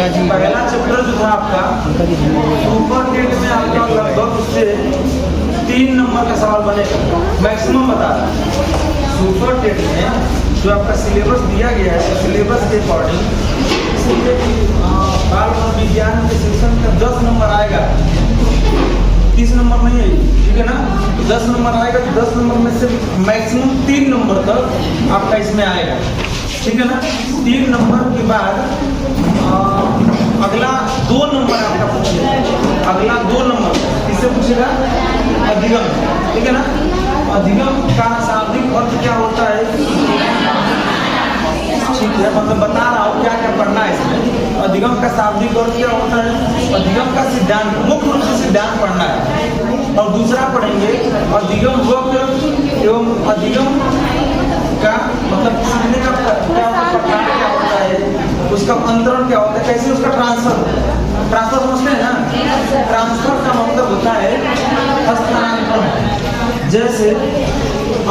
पहला चैप्टर जो था आपका सुपर टेट में आपका लगभग उससे 3 नंबर का सवाल बनेगा मैक्सिमम बता रहा है। सुपर टेट में जो आपका सिलेबस दिया गया है सिलेबस के अकॉर्डिंग बाल विज्ञान के सेक्शन का 10 नंबर आएगा, 30 नंबर नहीं है, ठीक है ना। 10 नंबर आएगा तो 10 नंबर में से मैक्सिमम 3 नंबर तक आपका इसमें आएगा, ठीक है ना। 3 नंबर के बाद अगला 2 नंबर आपका पूछेगा, अगला 2 नंबर किससे पूछेगा? अधिगम, ठीक है ना। अधिगम का शाब्दिक अर्थ क्या होता है, ठीक है, मतलब बता रहा हूँ क्या क्या पढ़ना है इसमें। अधिगम का शाब्दिक अर्थ क्या होता है, अधिगम का सिद्धांत, मुख्य रूप से सिद्धांत पढ़ना है। और दूसरा पढ़ेंगे अधिगम वक्र एवं अधिगम का मतलब सीखने का क्या प्रकार क्या होता है, उसका अंतरण क्या होता है, कैसे उसका ट्रांसफर समझते हैं ना। ट्रांसफर का मतलब होता है हस्तांतरण। जैसे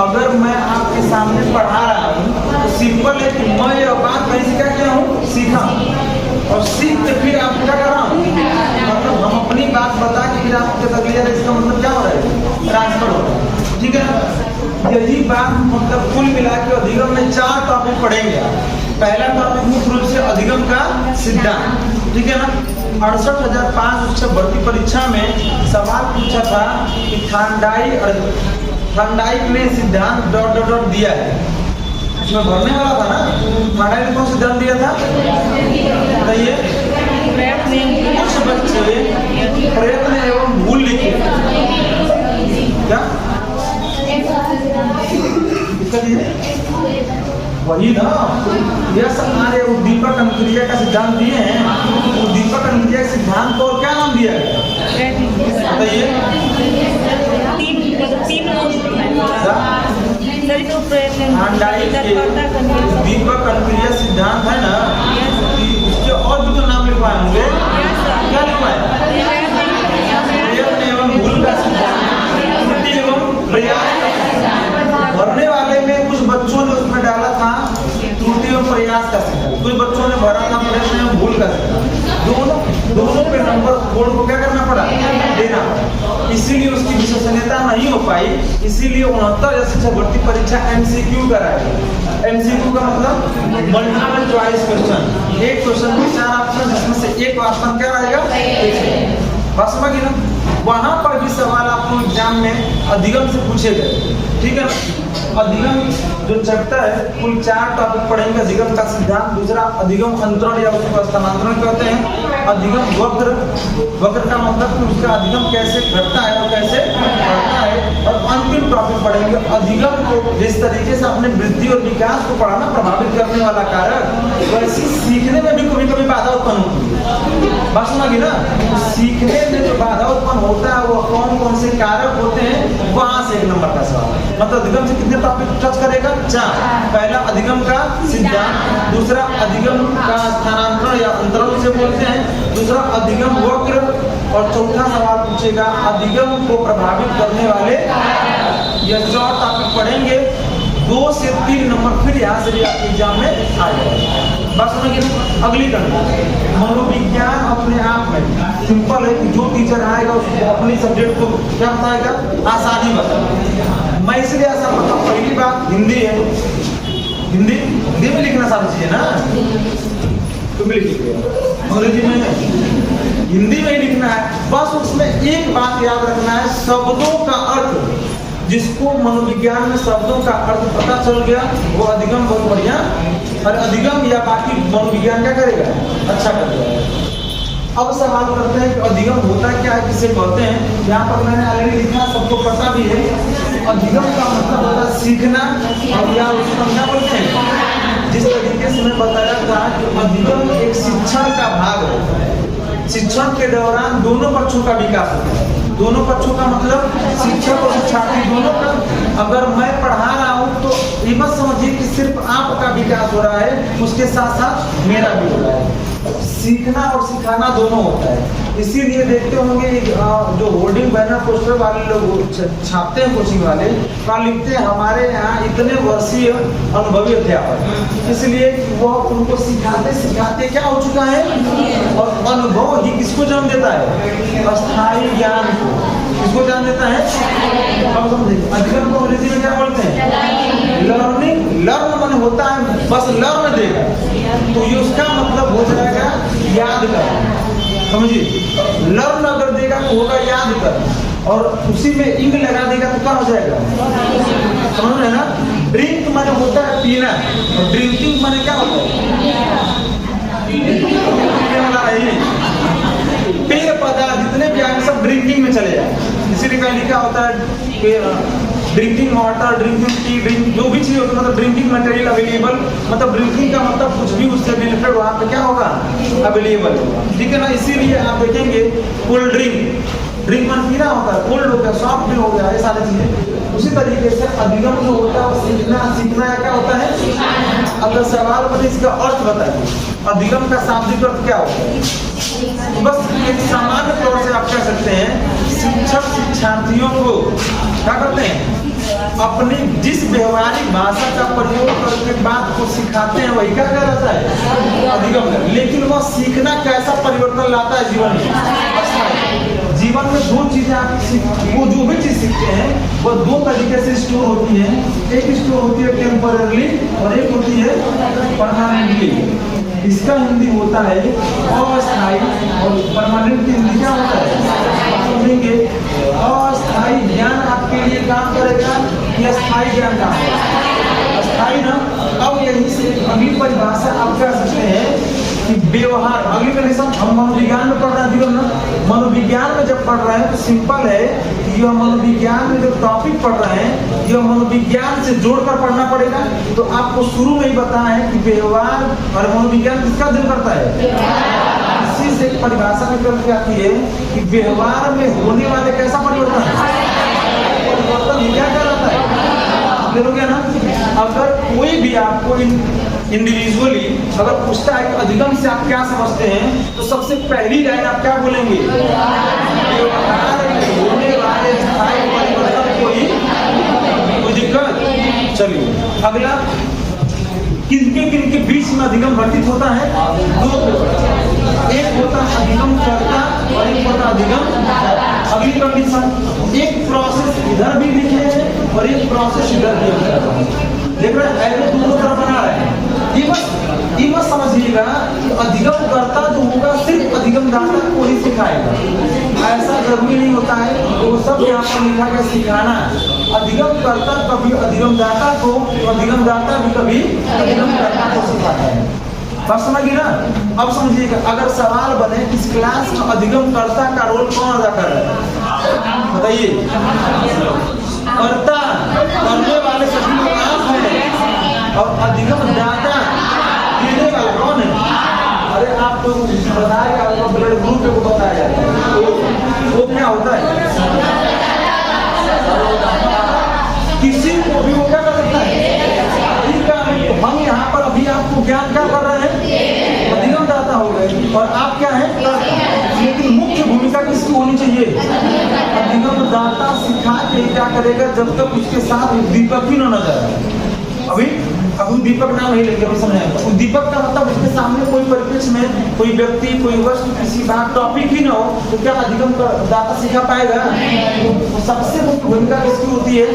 अगर मैं आपके सामने पढ़ा रहा हूँ तो सिंपल है कि मैं यह बात कहीं से क्या किया हूँ, सीखा, और सीख के फिर आप क्या कर रहा हूँ, मतलब हम अपनी बात बता के फिर आपके तक लिया, इसका मतलब क्या हो रहा है, ट्रांसफर हो रहा है, ठीक है ना। यही बात मतलब कुल मिला के अधिगम में 4 टॉपिक पढ़ेंगे। पहला टॉपिक मुख्य रूप से अधिगम का सिद्धांत, ठीक है ना। 68,500 भर्ती परीक्षा में सवाल पूछा था कि थांडाइक ने सिद्धांत ... दिया है, इसमें भरने वाला था ना। थांडाइक ने कौन सिद्धांत दिया था, बताइए। कुछ बच्चे प्रयत्न एवं भूल लिखे, क्या वही ना, यस आर्य उद्दीपक अनुक्रिया का सिद्धांत दिए हैं। उद्दीपक अनुक्रिया के सिद्धांत को और क्या नाम दिया है, बताइए। उद्दीपक अनुक्रिया सिद्धांत है ना, उसके और भी तो नाम लिखवाए होंगे, क्या लिखवाए? प्रयत्न एवं भूल का सिद्धांत, त्रुटि एवं प्रयास का सिद्धांत। भरने वाले में कुछ बच्चों ने उसमें डाला था त्रुटि और प्रयास का सिद्धांत, कुछ बच्चों ने भरा था प्रयत्न एवं भूल का सिद्धांत। दोनों पे नंबर बोर्ड को क्या करना पड़ा, देना। इसीलिए उसकी विश्वसनीयता नहीं हो पाई, इसीलिए 69 शिक्षक भर्ती परीक्षा MCQ कराई। MCQ का मतलब मल्टीपल चॉइस क्वेश्चन, एक क्वेश्चन में 4 ऑप्शन, जिसमें से एक ऑप्शन क्या रहेगा, बात समझ गए ना। वहां पर भी सवाल आपको एग्जाम में अधिगम से पूछे गए, ठीक है। अधिगम जो चैप्टर है कुल 4 टॉपिक पढ़ेंगे। अधिगम का सिद्धांत, दूसरा अधिगम अंतरण या उसको स्थानांतरण कहते हैं। अधिगम वक्र का मतलब कि उसका अधिगम कैसे घटता है और कैसे बढ़ता है। और अंतिम टॉपिक पढ़ेंगे अधिगम को जिस तरीके से अपने वृद्धि और विकास को पढ़ाना प्रभावित करने वाला कारक, वैसे सीखने में भी कभी कभी बाधा उत्पन्न होती है, बात समझिए ना। सीखने में जो बाधा उत्पन्न होता है वो कौन कौन से कारक होते हैं, वहां से 1 नंबर का सवाल। मतलब अधिगम से कितने टॉपिक टच करेगा, 4। पहला अधिगम का सिद्धांत, दूसरा अधिगम का स्थानांतरण या अंतरण जिसे बोलते हैं, दूसरा अधिगम वक्र, और चौथा सवाल पूछेगा अधिगम को प्रभावित करने वाले। यह 4 टॉपिक पढ़ेंगे। 2 से 3 नंबर फिर यहाँ से भी आपके एग्जाम में आ जाएगा, बस समझिए। अगली कंडीशन, मनोविज्ञान अपने आप में सिंपल है कि जो टीचर आएगा उसको अपनी सब्जेक्ट को क्या बताएगा, आसानी बताएगा। मैं इसलिए ऐसा पता, पहली बात हिंदी है, हिंदी में लिखना सारी चीजें ना, तुम लिखिए अंग्रेजी में, हिंदी में ही लिखना है। बस उसमें एक बात याद रखना है, शब्दों का अर्थ, जिसको मनोविज्ञान में शब्दों का अर्थ पता चल गया वो अधिगम बहुत बढ़िया, और अधिगम या बाकी मनोविज्ञान क्या करेगा, अच्छा कर देगा। अब सवाल करते हैं कि अधिगम होता क्या है, किसे कहते हैं। यहाँ पर मैंने ऑलरेडी लिखा, सबको पता भी है। अधिगम का मतलब होता है सीखना, और या उसको क्या बोलते हैं, जिस तरीके से मैं बताया था कि अधिगम एक शिक्षण का भाग है। शिक्षण के दौरान दोनों पक्षों का विकास होता है। दोनों पक्षों का मतलब शिक्षक और शिक्षार्थी दोनों का। अगर मैं पढ़ा रहा हूँ तो ये मत समझिए कि सिर्फ आपका विकास हो रहा है, उसके साथ साथ मेरा भी हो रहा है। सीखना और सिखाना दोनों होता है। इसीलिए देखते होंगे जो होर्डिंग बैनर पोस्टर वाले लोग छापते हैं कोचिंग वाले, वहाँ लिखते हैं हमारे यहाँ इतने वर्षीय अनुभवी अध्यापक, इसलिए वो उनको सिखाते सिखाते क्या हो चुका है, और अनुभव ही किसको जन्म देता है, अस्थायी ज्ञान को। किसको जन्म देता है, अब समझिए अधिगम को अंग्रेजी में क्या बोलते हैं, लर्निंग। लर्न माने होता है बस लर्न देगा, तो ये उसका मतलब हो जाएगा याद कर। समझिए, लर्न अगर देगा तो होगा याद कर, और उसी में इंग लगा देगा तो क्या हो जाएगा, समझ रहे ना। ड्रिंक माने होता है पीना, और ड्रिंकिंग माने क्या होता है, पेय पदार्थ जितने भी आए सब ड्रिंकिंग में चले जाए। इसीलिए कहीं लिखा होता है drinking water, drinking tea, drink जो भी चीज होती है, मतलब ड्रिंकिंग मटेरियल अवेलेबल, मतलब ड्रिंकिंग का मतलब कुछ भी उससे रिलेटेड वहाँ पे क्या होगा, अवेलेबल होगा, ठीक है ना। इसीलिए आप देखेंगे कोल्ड ड्रिंक मन पीना होता है, कोल्ड हो गया, सॉफ्ट ड्रिंक हो गया, ये सारी चीजें। उसी तरीके से अधिगम जो होता है सीखना क्या होता है। अगर सवाल बने इसका अर्थ बताइए, अधिगम का शाब्दिक अर्थ क्या होता है। बस एक सामान्य तौर से आप कह सकते हैं, शिक्षक शिक्षार्थियों को क्या करते हैं, अपनी जिस व्यवहारिक भाषा का प्रयोग करके बात को सिखाते हैं वही क्या कहलाता है, अधिगम। लेकिन वह सीखना कैसा परिवर्तन लाता है जीवन में। जीवन में दो चीजें आप वो जो भी चीज सीखते हैं वो दो तरीके से स्टोर होती है। एक स्टोर होती है टेम्पररी और एक होती है परमानेंटली। इसका हिंदी होता है अस्थायी, और परमानेंट की हिंदी क्या होता है, समझेंगे। अस्थायी ज्ञान आपके लिए काम करेगा या स्थायी ज्ञान काम करेगा, अस्थायी ना। अब यही से अगली परिभाषा आप कह सकते हैं कि व्यवहार। अगली कंडीशन हम मनोविज्ञान में पढ़ रहे हैं जीवन में, मनोविज्ञान में जब पढ़ रहे हैं तो सिंपल है कि यह मनोविज्ञान में जो टॉपिक पढ़ रहे हैं यह मनोविज्ञान से जोड़कर पढ़ना पड़ेगा। तो आपको शुरू में ही बताया है कि व्यवहार और मनोविज्ञान किसका अध्ययन करता है। इसी से एक परिभाषा निकल के आती है कि व्यवहार में होने वाले कैसा परिवर्तन क्या कहलाता है, देखोगे ना। अगर कोई भी आपको इंडिविजुअली अगर पूछता है कि अधिगम से आप क्या समझते हैं, तो सबसे पहली लाइन आप क्या बोलेंगे, व्यवहार में होने वाले स्थायी परिवर्तन कोई दिक्कत। चलिए अगला, किनके बीच में अधिगम घटित होता है, दो। एक होता है अधिगम कर्ता और एक होता है अधिगम। अगली कंडीशन, एक प्रोसेस इधर भी लिखे हैं और एक प्रोसेस इधर भी देख रहे हैं, ऐसे दोनों तरफ बना रहे हैं। ये मत समझिएगा कि अधिगम कर्ता जो होगा सिर्फ अधिगम दाता को ही सिखाएगा, ऐसा जरूरी नहीं होता है। तो सब यहाँ पर लिखा गया सिखाना। अधिगम कर्ता कभी अधिगम दाता को, अधिगम दाता भी कभी अधिगम कर्ता को सिखाता है। बात समझिए ना। अब समझिएगा, अगर सवाल बने इस क्लास में अधिगम कर्ता का रोल कौन अदा कर रहा है, बताइए। कर्ता करने वाले सभी लोग आप हैं, और अधिगम दाता देने वाला कौन है। अरे आपको बताया ब्लड ग्रुप को बताया जाता है, तो वो क्या होता है, किसी को भी वो क्या कर सकता है। हम यहाँ पर अभी आपको ज्ञान क्या कर रहे हैं, अधिगम दाता हो गए, और आप क्या है कर्ता। लेकिन मुख्य भूमिका किसकी होनी चाहिए, अधिगम दाता सिखा के क्या करेगा, जब तक उसके साथ दीपक भी न नजर आए। अभी दीपक नाम नहीं लेंगे, अभी समझाएंगे। दीपक का मतलब उसके सामने कोई परिप्रेक्ष्य में कोई व्यक्ति, कोई वस्तु, किसी बात टॉपिक ही ना हो, तो क्या अधिगम दाता सिखा पाएगा। तो सबसे मुख्य भूमिका किसकी होती है।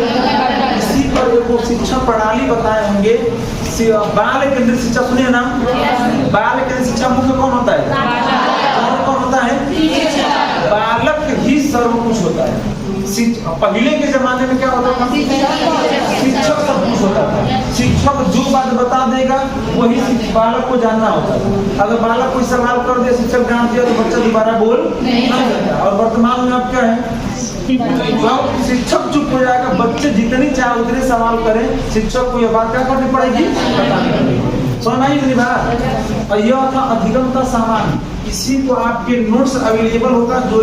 इसी पर एक शिक्षा प्रणाली बताए होंगे, बाल केंद्रित शिक्षा सुनिए ना। बाल केंद्रित शिक्षा मुख्य कौन होता है, कौन होता है, बालक ही सर्व कुछ होता है। पहले के जमाने में क्या होता था, शिक्षक सब कुछ होता था। शिक्षक जो बात बता देगा वही बालक को जानना होता था। अगर बालक कोई सवाल कर दे, शिक्षक जान दिया तो बच्चा दोबारा बोल नहीं सकता। और वर्तमान में अब क्या है, शिक्षक चुप हो जाएगा, बच्चे जितनी चाहे उतने सवाल करें, शिक्षक को यह बात क्या करनी पड़ेगी, बतानी पड़ेगी। सुना ही बात। और यह था अधिगम का सामान। इसी को आपके नोट्स अवेलेबल होगा, जो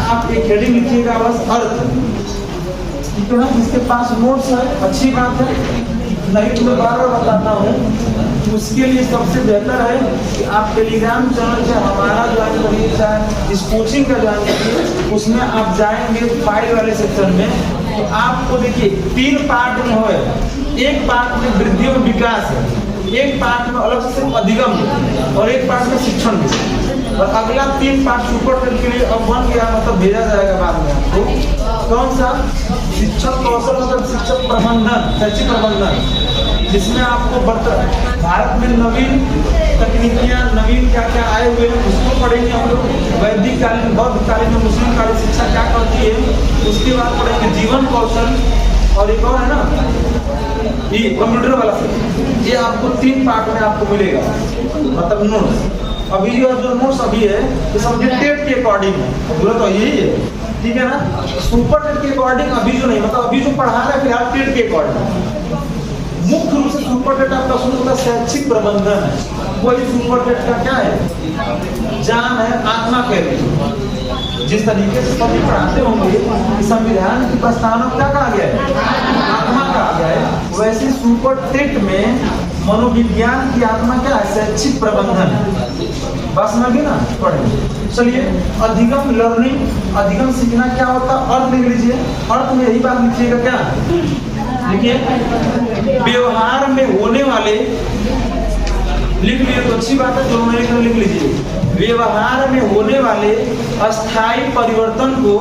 आप एक हेडिंग लिखिएगा बस, अर्थ, ठीक है ना। जिसके पास नोट्स है अच्छी बात है, नहीं तो मैं बार बार बताता हूँ उसके लिए सबसे बेहतर है कि आप टेलीग्राम चैनल से हमारा ज्वाइन करिए, चाहे इस कोचिंग का ज्वाइन करिए। उसमें आप जाएंगे फाइल वाले सेक्शन में, तो आपको देखिए 3 पार्ट में हो, एक पार्ट में वृद्धि और विकास है, एक पार्ट में अलग से अधिगम है, और एक पार्ट में शिक्षण है। और अगला 3 पार्ट सुपर टेट के लिए अब बन गया, मतलब भेजा जाएगा बाद में आपको। कौन सा? शिक्षक कौशल, मतलब शिक्षक प्रबंधन, शैक्षिक प्रबंधन, जिसमें आपको भारत में नवीन तकनीकियाँ, नवीन क्या क्या आए हुए हैं उसको पढ़ेंगे हम लोग। वैदिक कालीन, बौद्ध कालीन में मुस्लिम कालीन शिक्षा क्या करती है, उसके बाद पढ़ेंगे जीवन कौशल, और एक और है ना ये कंप्यूटर वाला सब। ये आपको 3 पार्ट में आपको मिलेगा, मतलब नोट्स। अभी जो नोट्स अभी है ये सब टेट के अकॉर्डिंग है, बोला तो यही है, ठीक है ना। सुपर टेट के अकॉर्डिंग अभी जो नहीं, मतलब अभी जो पढ़ा रहा है फिलहाल टेट के अकॉर्डिंग। मुख्य रूप से सुपर टेट आपका शुरू होता है शैक्षिक प्रबंधन है, वही सुपर टेट का क्या है, जान है आत्मा के लिए। जिस तरीके से सभी पढ़ाते होंगे कि संविधान की प्रस्तावना क्या कहा गया है, आत्मा कहा गया है, वैसे सुपर टेट में मनोविज्ञान की आत्मा क्या है, शैक्षिक प्रबंधन। बस में भी ना पढ़े। चलिए अधिगम लर्निंग, अधिगम सीखना क्या होता है, अर्थ लिख लीजिए। अर्थ में यही बात लिखिएगा, क्या देखिए व्यवहार में होने वाले, लिख लिए तो अच्छी बात है, जो मैंने लिख लीजिए। व्यवहार में होने वाले अस्थायी परिवर्तन को,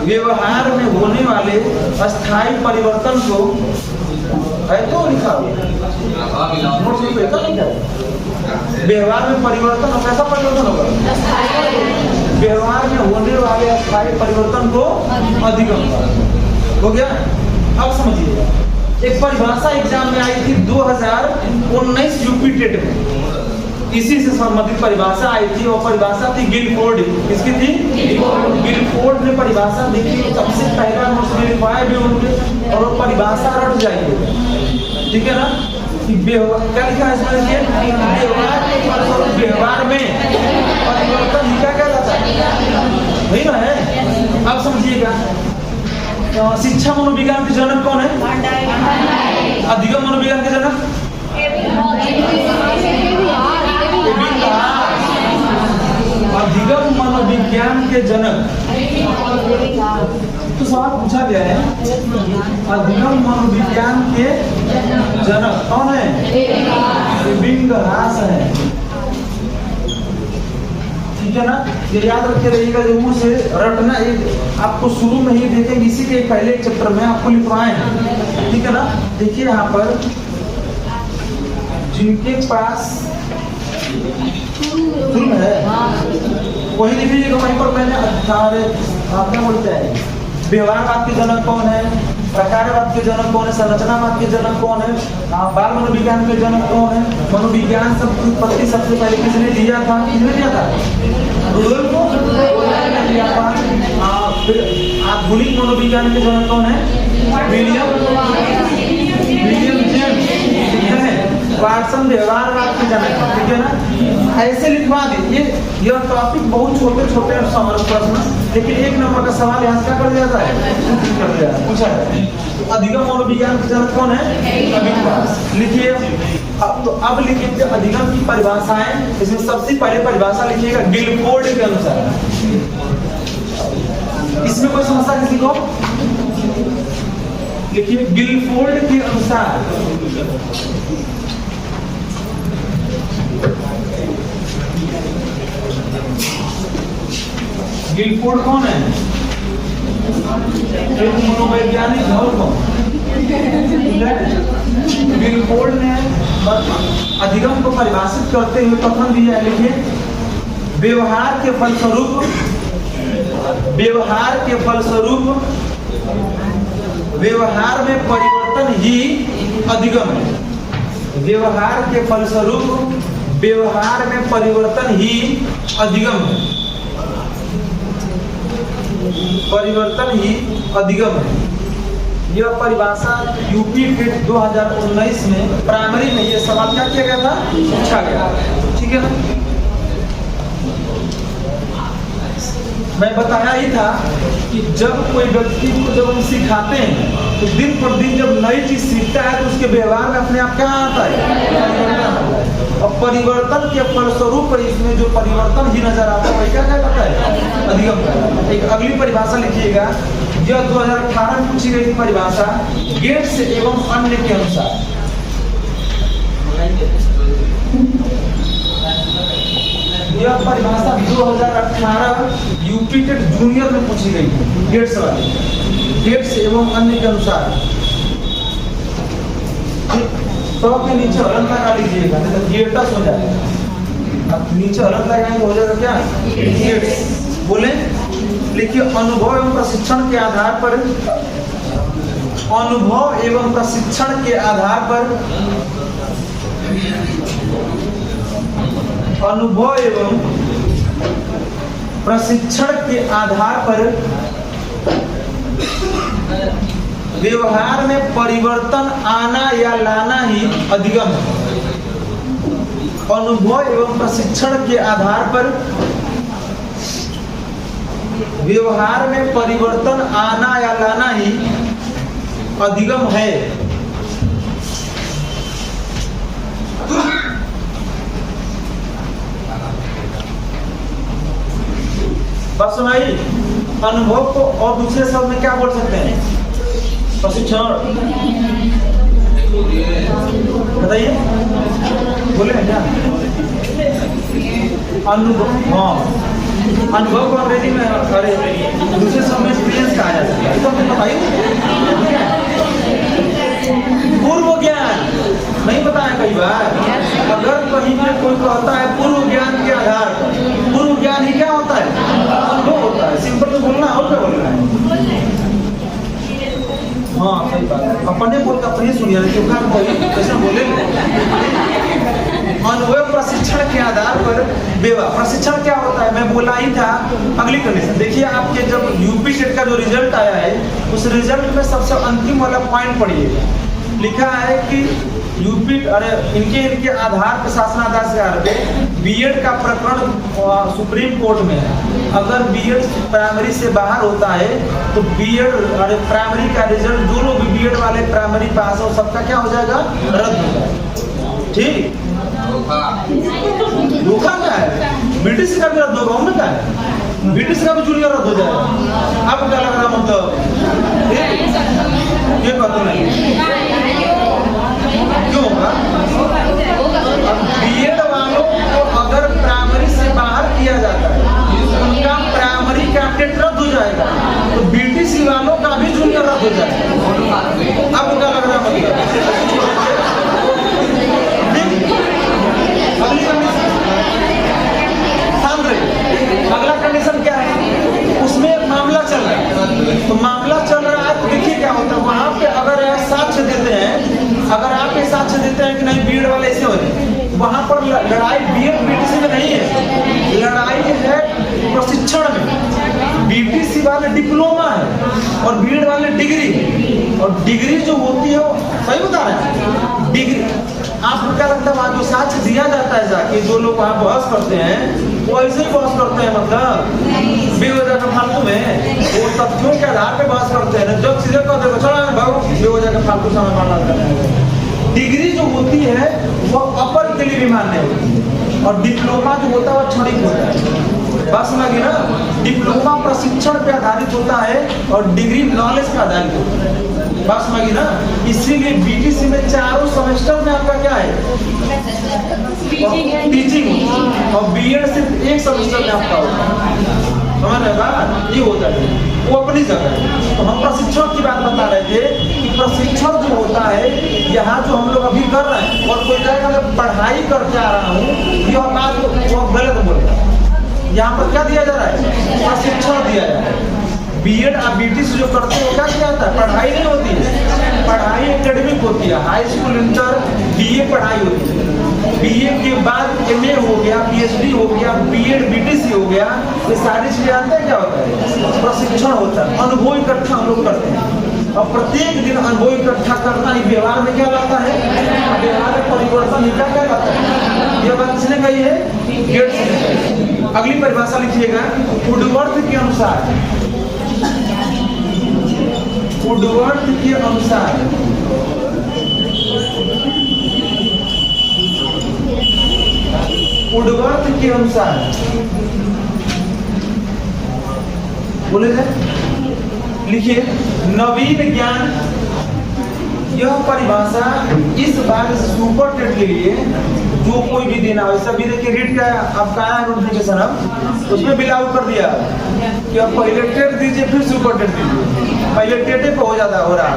व्यवहार में होने वाले अस्थायी परिवर्तन को, है तो लिखा नोट्स में लिखा है। व्यवहार में परिवर्तन और कैसा परिवर्तन होगा, व्यवहार में होने वाले अस्थायी परिवर्तन को अधिगम हो गया। अब समझिए, एक परिभाषा एग्जाम में आई थी 2019 यूपी टेट में, इसी से संबंधित परिभाषा आई थी, और परिभाषा थी गिलफोर्ड। किसकी थी? गिलफोर्ड ने परिभाषा देखी, सबसे पहला नोट्स में लिखवाए भी होंगे, और वो परिभाषा रट जाएगी, ठीक है ना। कि क्या लिखा है इसमें, व्यवहार में परिवर्तन क्या कहलाता है, वही ना है। अब समझिएगा, शिक्षा मनोविज्ञान के जनक कौन है, अधिगम मनोविज्ञान के जनक अधिगम मनोविज्ञान के जनक। तो सवाल पूछा गया है, अधिगम मनोविज्ञान के जनक कौन है, एबिंगहॉस है, ठीक है ना। ये याद रखे रहिएगा, जरूर से रटना। एक आपको शुरू में ही देखेंगे, इसी के पहले चैप्टर में आपको लिखवाए हैं, ठीक है ना। देखिए यहाँ पर जिनके पास शुरू है वही लिख लीजिएगा, वहीं पर मैंने क्या बोलते हैं, व्यवहारवाद के जनक कौन है, प्रकारवाद के जनक कौन है, संरचनावाद के जनक कौन है, बाल मनोविज्ञान के जनक कौन है, मनोविज्ञान शब्द की उत्पत्ति सबसे पहले किसने दिया था, रुडोल्फ को दिया था। फिर आधुनिक मनोविज्ञान के जनक कौन है, विलियम जेम्स, ठीक है। वाटसन व्यवहारवाद के जनक, ठीक है ना। ऐसे लिखवा दीजिए। यह टॉपिक बहुत छोटे छोटे प्रश्न, लेकिन 1 नंबर का सवाल यहाँ से क्या कर दिया जाता है, पूछा है। अधिगम मनोविज्ञान के जनक कौन है, एबिंगहॉस। लिखिए। अब लिखिए अधिगम की परिभाषाएं। इसमें सबसे पहले परिभाषा लिखिएगा गिलफोर्ड के अनुसार। इसमें कोई समस्या किसी को, लिखिए गिलफोर्ड के अनुसार। गिलफोर्ड कौन है, एक मनोवैज्ञानिक और कौन, गिलफोर्ड ने अधिगम को परिभाषित करते हुए कथन दिया है, लिखिए व्यवहार के फलस्वरूप व्यवहार में परिवर्तन ही अधिगम है। व्यवहार के फलस्वरूप व्यवहार में परिवर्तन ही अधिगम है, परिवर्तन ही अधिगम है। यह परिभाषा यूपी टेट 2019 में प्राइमरी में ये सवाल क्या किया गया था, पूछा गया, ठीक है ना। मैं बताया ही था कि जब कोई व्यक्ति को जब हम सिखाते हैं तो दिन पर दिन जब नई चीज सीखता है तो उसके व्यवहार में अपने आप क्या आता है, और परिवर्तन के फलस्वरूप इसमें जो परिवर्तन ही नजर आता है वही क्या कहलाता है, अधिगम। एक अगली परिभाषा लिखिएगा, यह 2018 में पूछी गई परिभाषा गेट्स एवं अन्य के अनुसार। यह परिभाषा 2018 यूपी टेट जूनियर में पूछी गई थी, गेट्स वाली, गेट्स एवं अन्य के अनुसार। 100 के नीचे हलन लगा लीजिएगा, नहीं तो गेटस हो जाएगा। अब नीचे हलन लगाएंगे हो जाएगा क्या, गेट्स। बोले लिखिए, अनुभव एवं प्रशिक्षण के आधार पर, अनुभव एवं प्रशिक्षण के आधार पर, अनुभव एवं प्रशिक्षण के आधार पर व्यवहार में परिवर्तन आना या लाना ही अधिगम है। अनुभव एवं प्रशिक्षण के आधार पर व्यवहार में परिवर्तन आना या लाना ही अधिगम है। बस सुनाई, अनुभव को और दूसरे शब्द में क्या बोल सकते हैं, प्रशिक्षण। बताइए, बोले क्या अनुभव, हाँ अनुभव को अंग्रेजी में, अरे दूसरे शब्द में एक्सपीरियंस कहा जाता है, तो हमें बताइए। पूर्व ज्ञान नहीं बताया कई बार, अगर कहीं पे कोई कहता है पूर्व ज्ञान के आधार पर, पूर्व ज्ञान ही क्या होता है, अनुभव होता है। सिंपल तो बोलना है, और क्या बोलना है, हाँ सही बात है। अपने बोल कर अपने सुनिए, क्योंकि कैसे बोले। अनुभव प्रशिक्षण के आधार पर व्यवहार, प्रशिक्षण क्या होता है मैं बोला ही था। अगली कंडीशन देखिए, आपके जब यूपी टेट का जो रिजल्ट आया है उस रिजल्ट में सबसे अंतिम वाला पॉइंट पढ़िएगा, लिखा है कि यूपी, अरे इनके आधार पे शासनाधार से आधार पे बीएड का प्रकरण सुप्रीम कोर्ट में है। अगर बीएड प्राइमरी से बाहर होता है तो बीएड, अरे प्राइमरी का रिजल्ट जो लोग भी बीएड वाले प्राइमरी पास हो सबका क्या हो जाएगा, रद्द हो जाएगा। ठीक, धोखा क्या है, ब्रिटिश का भी रद्द होगा, उनमें क्या है, ब्रिटिश का भी जूनियर रद्द हो जाएगा। आपको क्या लग रहा मतलब ये पता नहीं क्यों होगा। अब बीएड वालों को अगर प्राइमरी से बाहर किया जाता है उनका प्राइमरी का टेट रद्द हो जाएगा, तो बीटीसी वालों का भी जूनियर रद्द हो जाएगा। आपको क्या लग रहा है मतलब। अगला कंडीशन क्या है, उसमें एक मामला चल रहा है, तो मामला चल रहा है तो देखिए क्या होता है वहां पे। अगर आप साक्ष्य देते हैं, अगर आप ये साक्ष्य देते हैं कि नहीं बीएड वाले ऐसे हो रहे, वहां पर लड़ाई बीएड बीटीसी में नहीं है, लड़ाई है प्रशिक्षण में। बीटीसी वाले डिप्लोमा है और बीएड वाले डिग्री, और डिग्री जो होती है सही बता रहे हैं, डिग्री आपको क्या लगता है वहाँ जो साक्ष्य दिया जाता है जाके जो लोग वहाँ बहस करते हैं वो ऐसे ही बहस करते हैं, मतलब बेवजह का फालतू में वो तथ्यों के आधार पे बहस करते हैं। जब सीधे कह देगा चलो भागो, बेवजह का फालतू समय बर्बाद करना है। डिग्री जो होती है वो अपर के लिए भी मान्य होती है, और डिप्लोमा जो होता है वो क्षणिक होता है। बस लगी ना, डिप्लोमा प्रशिक्षण पे आधारित होता है और डिग्री नॉलेज पे आधारित होता है। बस लगी ना, इसीलिए बीटीसी में चारों सेमेस्टर में आपका क्या है, टीचिंग, और बीएड सिर्फ एक सेमेस्टर में आपका होता है। समझ रहे बात, ये होता है, वो अपनी जगह है। तो हम प्रशिक्षण की बात बता रहे थे कि प्रशिक्षण जो होता है यहाँ जो हम लोग अभी कर रहे हैं, और कोई कहेगा मैं पढ़ाई करके आ रहा हूँ, यह बात वो गलत बोल रहा है। यहाँ पर क्या दिया जा रहा है, प्रशिक्षण दिया जा रहा है। बीएड और बीटीसी जो करते हैं क्या किया जाता है, पढ़ाई नहीं होती है, पढ़ाई एकेडमिक होती है। हाई स्कूल इंटर बीए पढ़ाई होती है, बीए के बाद एमए हो गया, पीएचडी हो गया, बीएड बीटीसी हो गया, ये सारी चीजें जानते हैं क्या होता है, प्रशिक्षण होता है। अनुभव इकट्ठा हम लोग करते हैं, और प्रत्येक दिन अनुभव इकट्ठा करना ही व्यवहार में क्या लाता है, व्यवहार में परिवर्तन ही क्या लाता है। ये बात किसने कही है, गेट्स ने कही। अगली परिभाषा लिखिएगा, वुडवर्थ के अनुसार, वुडवर्थ के अनुसार वुडवर्थ के अनुसार बोले लिखिए, नवीन ज्ञान, यह परिभाषा इस बार सुपर टेट के लिए जो कोई भी देना हो, सभी देखिए रीट का आपका आया नोटिफिकेशन, अब उसमें भी लागू कर दिया कि अब पहले टेट दीजिए फिर सुपर टेट दीजिए, पहले टेटे पे हो जाता हो रहा।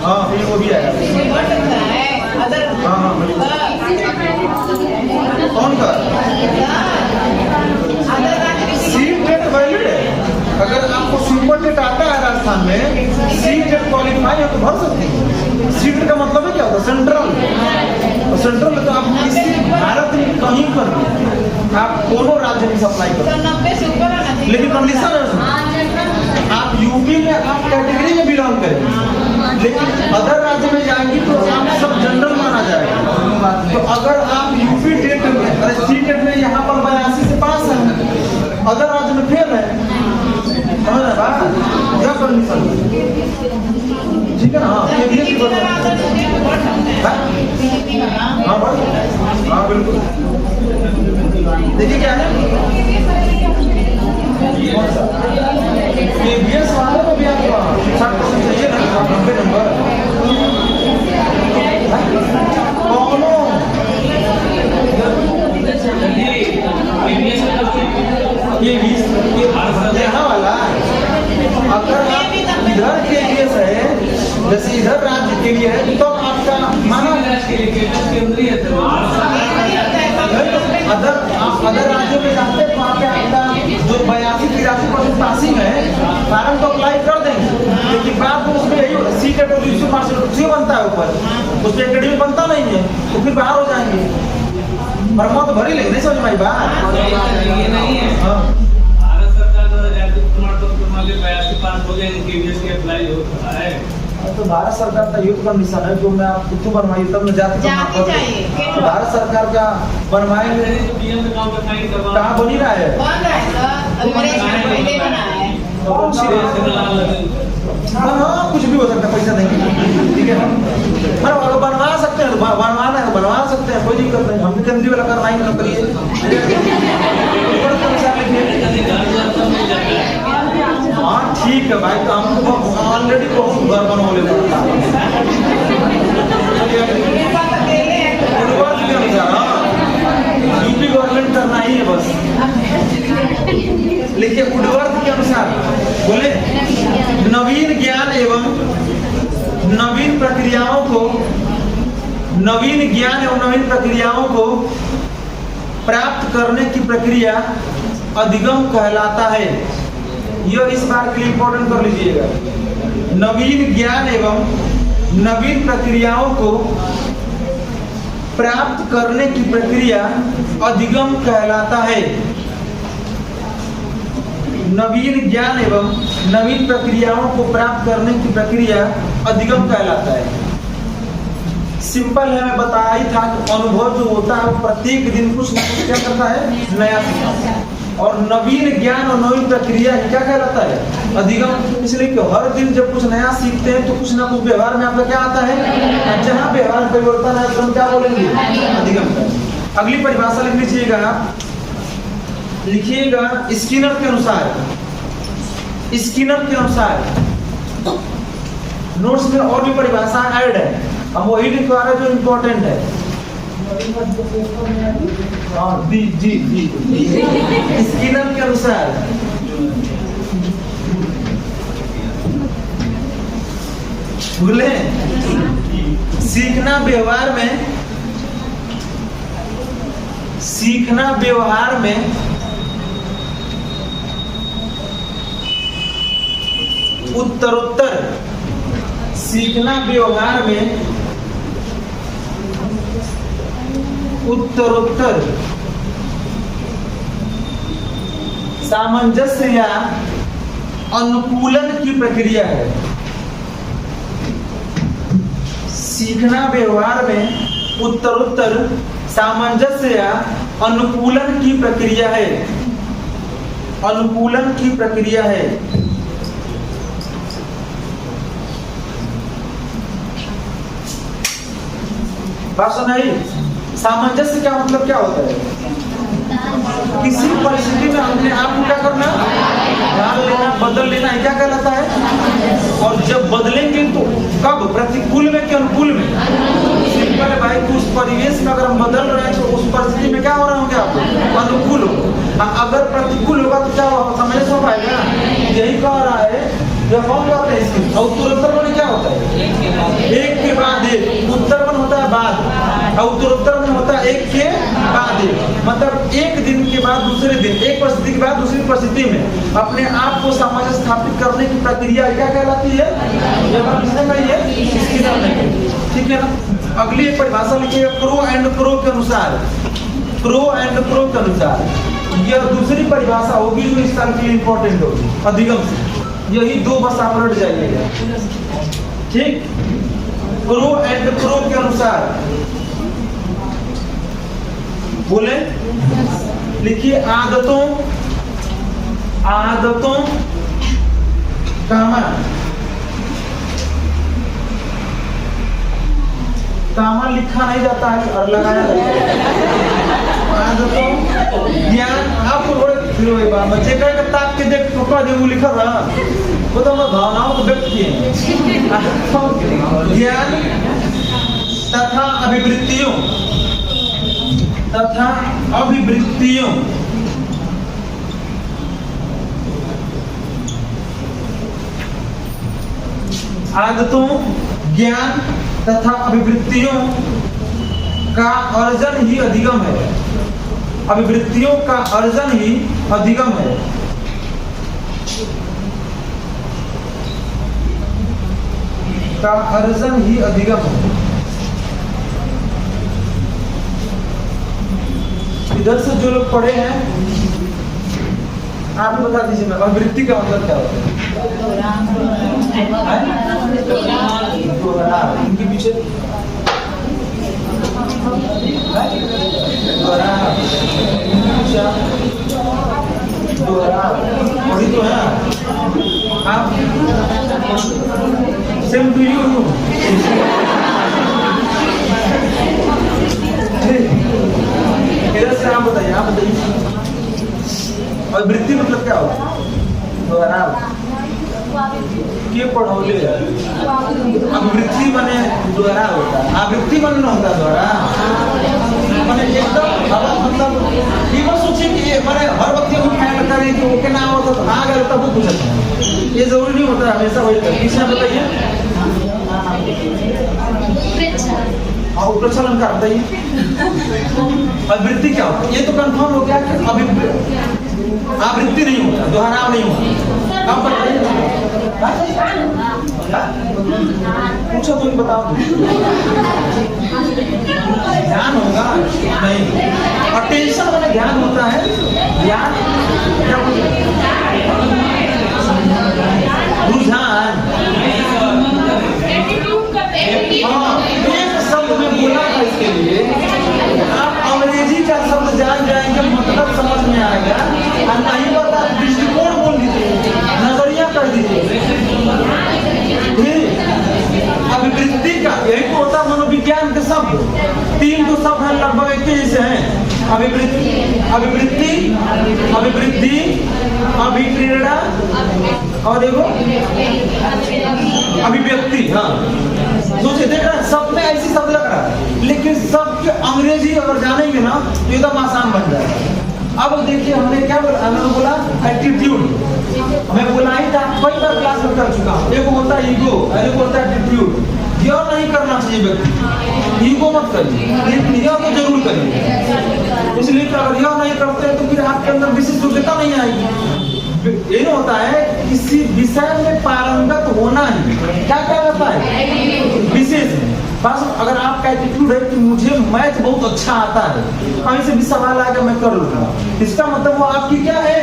हाँ वो भी आएगा। हाँ कौन का सीट टेट वैलिड है, अगर आपको सुपर टेट आता है राजस्थान में, सीट टेट क्वालिफाई हो तो भर सकते हैं। सीट का मतलब है क्या होता है, सेंट्रल, और सेंट्रल में तो आप किसी भारत में कहीं पर आप दोनों राज्य में अप्लाई करो, लेकिन कंडीशन है उसमें, आप यूपी में आप कैटेगरी में बिलोंग करें, लेकिन अदर राज्य में जाएंगे तो आप सब जनरल माना जाएगा। तो अगर आप यूपी टेट में, अरे सी टेट में यहाँ पर 82 से पास है, अदर राज्य में फेल है, समझ रहे बात, यह कंडीशन, ठीक है ना। हाँ हाँ बिल्कुल, देखिए क्या है, KBS वाले को भी आपको 60% चाहिए ना, 90 नंबर कौनो यहाँ वाला, अगर आप इधर KBS है, जैसे इधर राज्य के लिए है, तो आपका माना अदर राज्यों में जाते हैं, वहाँ पे आपका जो 82-83% पासिंग है, फार्म तो अप्लाई कर देंगे, लेकिन बात तो उसमें यही होता है, सी टेट और यूसी मार्क्स बनता है ऊपर, उसमें एकेडमी बनता नहीं है, तो फिर बाहर हो जाएंगे। फर्मा तो भरी, लेकिन नहीं समझ में बात, ये नहीं है। भारत सरकार द्वारा जाति प्रमाण पत्र माले 82 पास हो गए, KBS के अप्लाई होता है, तो भारत सरकार का युद्ध कंडीशन है, जो मैं आप कुछ बनवाइए तब मैं जाति चाहिए, तो भारत सरकार का बनवाएंगे, कहाँ बनी रहा है, हाँ कुछ भी हो सकता है, पैसा देंगे, ठीक है ना, बनवा सकते हैं, बनवाना है बनवा सकते हैं, कोई दिक्कत नहीं, हम भी केंद्रीय वाला करवाई ना करिए। हाँ ठीक है भाई, तो हमको ऑलरेडी बहुत घर बनवा लेते यूपी गवर्नमेंट करना ही है बस। लेकिन वुडवर्थ के अनुसार बोले, नवीन ज्ञान एवं नवीन प्रक्रियाओं को, नवीन ज्ञान एवं नवीन प्रक्रियाओं को प्राप्त करने की प्रक्रिया अधिगम कहलाता है। यह इस बार के लिए इंपॉर्टेंट कर लीजिएगा, नवीन ज्ञान एवं नवीन प्रक्रियाओं को प्राप्त करने की प्रक्रिया अधिगम कहलाता है। नवीन ज्ञान एवं नवीन प्रक्रियाओं को प्राप्त करने की प्रक्रिया अधिगम कहलाता है। सिंपल है, मैं बताया ही था कि अनुभव जो होता है वो प्रत्येक दिन कुछ ना कुछ क्या करता है, नया सीखता है, और नवीन ज्ञान और नवीन प्रक्रिया क्या कहलाता है, अधिगम। इसलिए कि हर दिन जब कुछ नया सीखते हैं तो कुछ ना कुछ व्यवहार में आपका क्या आता है, जहाँ व्यवहार परिवर्तन है तो हम क्या बोलेंगे, अधिगम। अगली परिभाषा लिख लीजिएगा, लिखिएगा स्किनर के अनुसार, स्किनर के अनुसार नोट्स में और भी परिभाषा ऐड है, हम वही लिखवा रहे जो इम्पोर्टेंट है। जी स्किनर के अनुसार बोले, सीखना व्यवहार में, सीखना व्यवहार में उत्तरोत्तर, सीखना व्यवहार में उत्तरोत्तर सामंजस्य या अनुकूलन की प्रक्रिया है। सीखना व्यवहार में उत्तरोत्तर सामंजस्य या अनुकूलन की प्रक्रिया है, अनुकूलन की प्रक्रिया है। बात सुनाई? सामंजस्य का मतलब क्या होता है? किसी परिस्थिति में अपने आप को क्या करना, ढाल लेना, बदल लेना, क्या कहलाता है? और जब बदलेंगे तो कब, प्रतिकूल में कि अनुकूल में? सिंपल है भाई, तो उस परिवेश में अगर हम बदल रहे हैं तो उस परिस्थिति में क्या हो रहे होंगे आप? अनुकूल हो। अगर प्रतिकूल होगा तो क्या होगा, समझ हो पाएगा? यही कह रहा है जब हम करते हैं इसकी। और उत्तरोत्तर में क्या होता है? एक के बाद एक। उत्तर में होता है बाद, और उत्तरोत्तर में होता है एक के बाद एक। मतलब एक दिन के बाद दूसरे दिन, एक परिस्थिति के बाद दूसरी परिस्थिति में अपने आप को सामंजस्य स्थापित करने की प्रक्रिया क्या कहलाती है? ठीक है ना। अगली एक परिभाषा लिखिएगा, प्रो एंड प्रो के अनुसार, प्रो एंड प्रो के अनुसार। यह दूसरी परिभाषा होगी जो इस साल के लिए इंपॉर्टेंट होगी अधिगम से। यही दो बस आप रट जाइएगा, ठीक। प्रो एंड प्रो के अनुसार बोले, लिखिए आदतों, आदतों कामा लिखा नहीं जाता है और लगाया जाता है। आदतों ज्ञान आपको बच्चे का ताक के देख टुकड़ा जो लिखा था वो तो हम भावनाओं को व्यक्त किए। ज्ञान तथा अभिवृत्तियों, तथा अभिवृत्तियों आदतों, ज्ञान तथा अभिवृत्तियों का अर्जन ही अधिगम है। अभिवृत्तियों का अर्जन ही अधिगम है। का अर्जन ही अधिगम है। इधर से जो लोग पढ़े हैं आप ही बता दीजिए, अभिवृत्ति का मतलब क्या होता है? इनके पीछे वही तो है। आप सेम टू यू। इधर से आप बताइए, आप बताइए और वृत्ति मतलब क्या होता है? दोहराव के पढ़ौले। अब वृत्ति बने दोहरा होता है, आवृत्ति बनना होता है दोहरा। मैंने एकदम मतलब ये मत सोचिए कि मैंने हर वक्त ये ख्याल करें कि वो क्या नाम होता तो आ गए तब वो पूछता है, ये जरूरी नहीं होता है हमेशा वही करता। किसने बताइए? और उपलक्षण अलंकार बताइए। अभिवृत्ति क्या होता है? ये तो कंफर्म हो गया कि आवृत्ति नहीं होता, दोहराव नहीं होता। आप बताइए, पूछो तुम बताओ। ध्यान होगा नहीं, अटेंशन वाला ध्यान होता है। ध्यान क्या रुझान। एक शब्द में बोला था इसके लिए, आप अंग्रेजी का शब्द जान जाएंगे, मतलब समझ में आएगा। नहीं बता दृष्टिकोण बोल दीजिए, नजरिया कर दीजिए। अभिवृत्ति का यही तो होता है मनोविज्ञान के शब्द। तीन तो शब्द हैं लगभग एक जैसे हैं। अभिवृत्ति, अभिवृत्ति, अभिवृद्धि, अभिप्रेरणा और देखो अभिव्यक्ति। हाँ सोचिए, देख रहे हैं सब में ऐसी शब्द लग रहा है, लेकिन सबके अंग्रेजी अगर जानेंगे ना तो एकदम आसान बन जाएगा। अब देखिए हमने क्या बोला, हमने बोला एटीट्यूड। मैं बोला ही था, कई बार क्लास में कर चुका हूँ। एक होता है ईगो, एक होता है एटीट्यूड। यह नहीं करना चाहिए व्यक्ति, ईगो मत करिए, लेकिन यह तो जरूर करिए। इसलिए अगर यह नहीं करते हैं तो फिर आपके अंदर विशेष योग्यता नहीं आएगी। ये होता है किसी विषय में पारंगत होना ही क्या कहता है? विशेष में। बस अगर आपका एटीट्यूड है कि मुझे मैथ बहुत अच्छा आता है, कहीं से भी सवाल आएगा मैं कर लूंगा, इसका मतलब वो आपकी क्या है?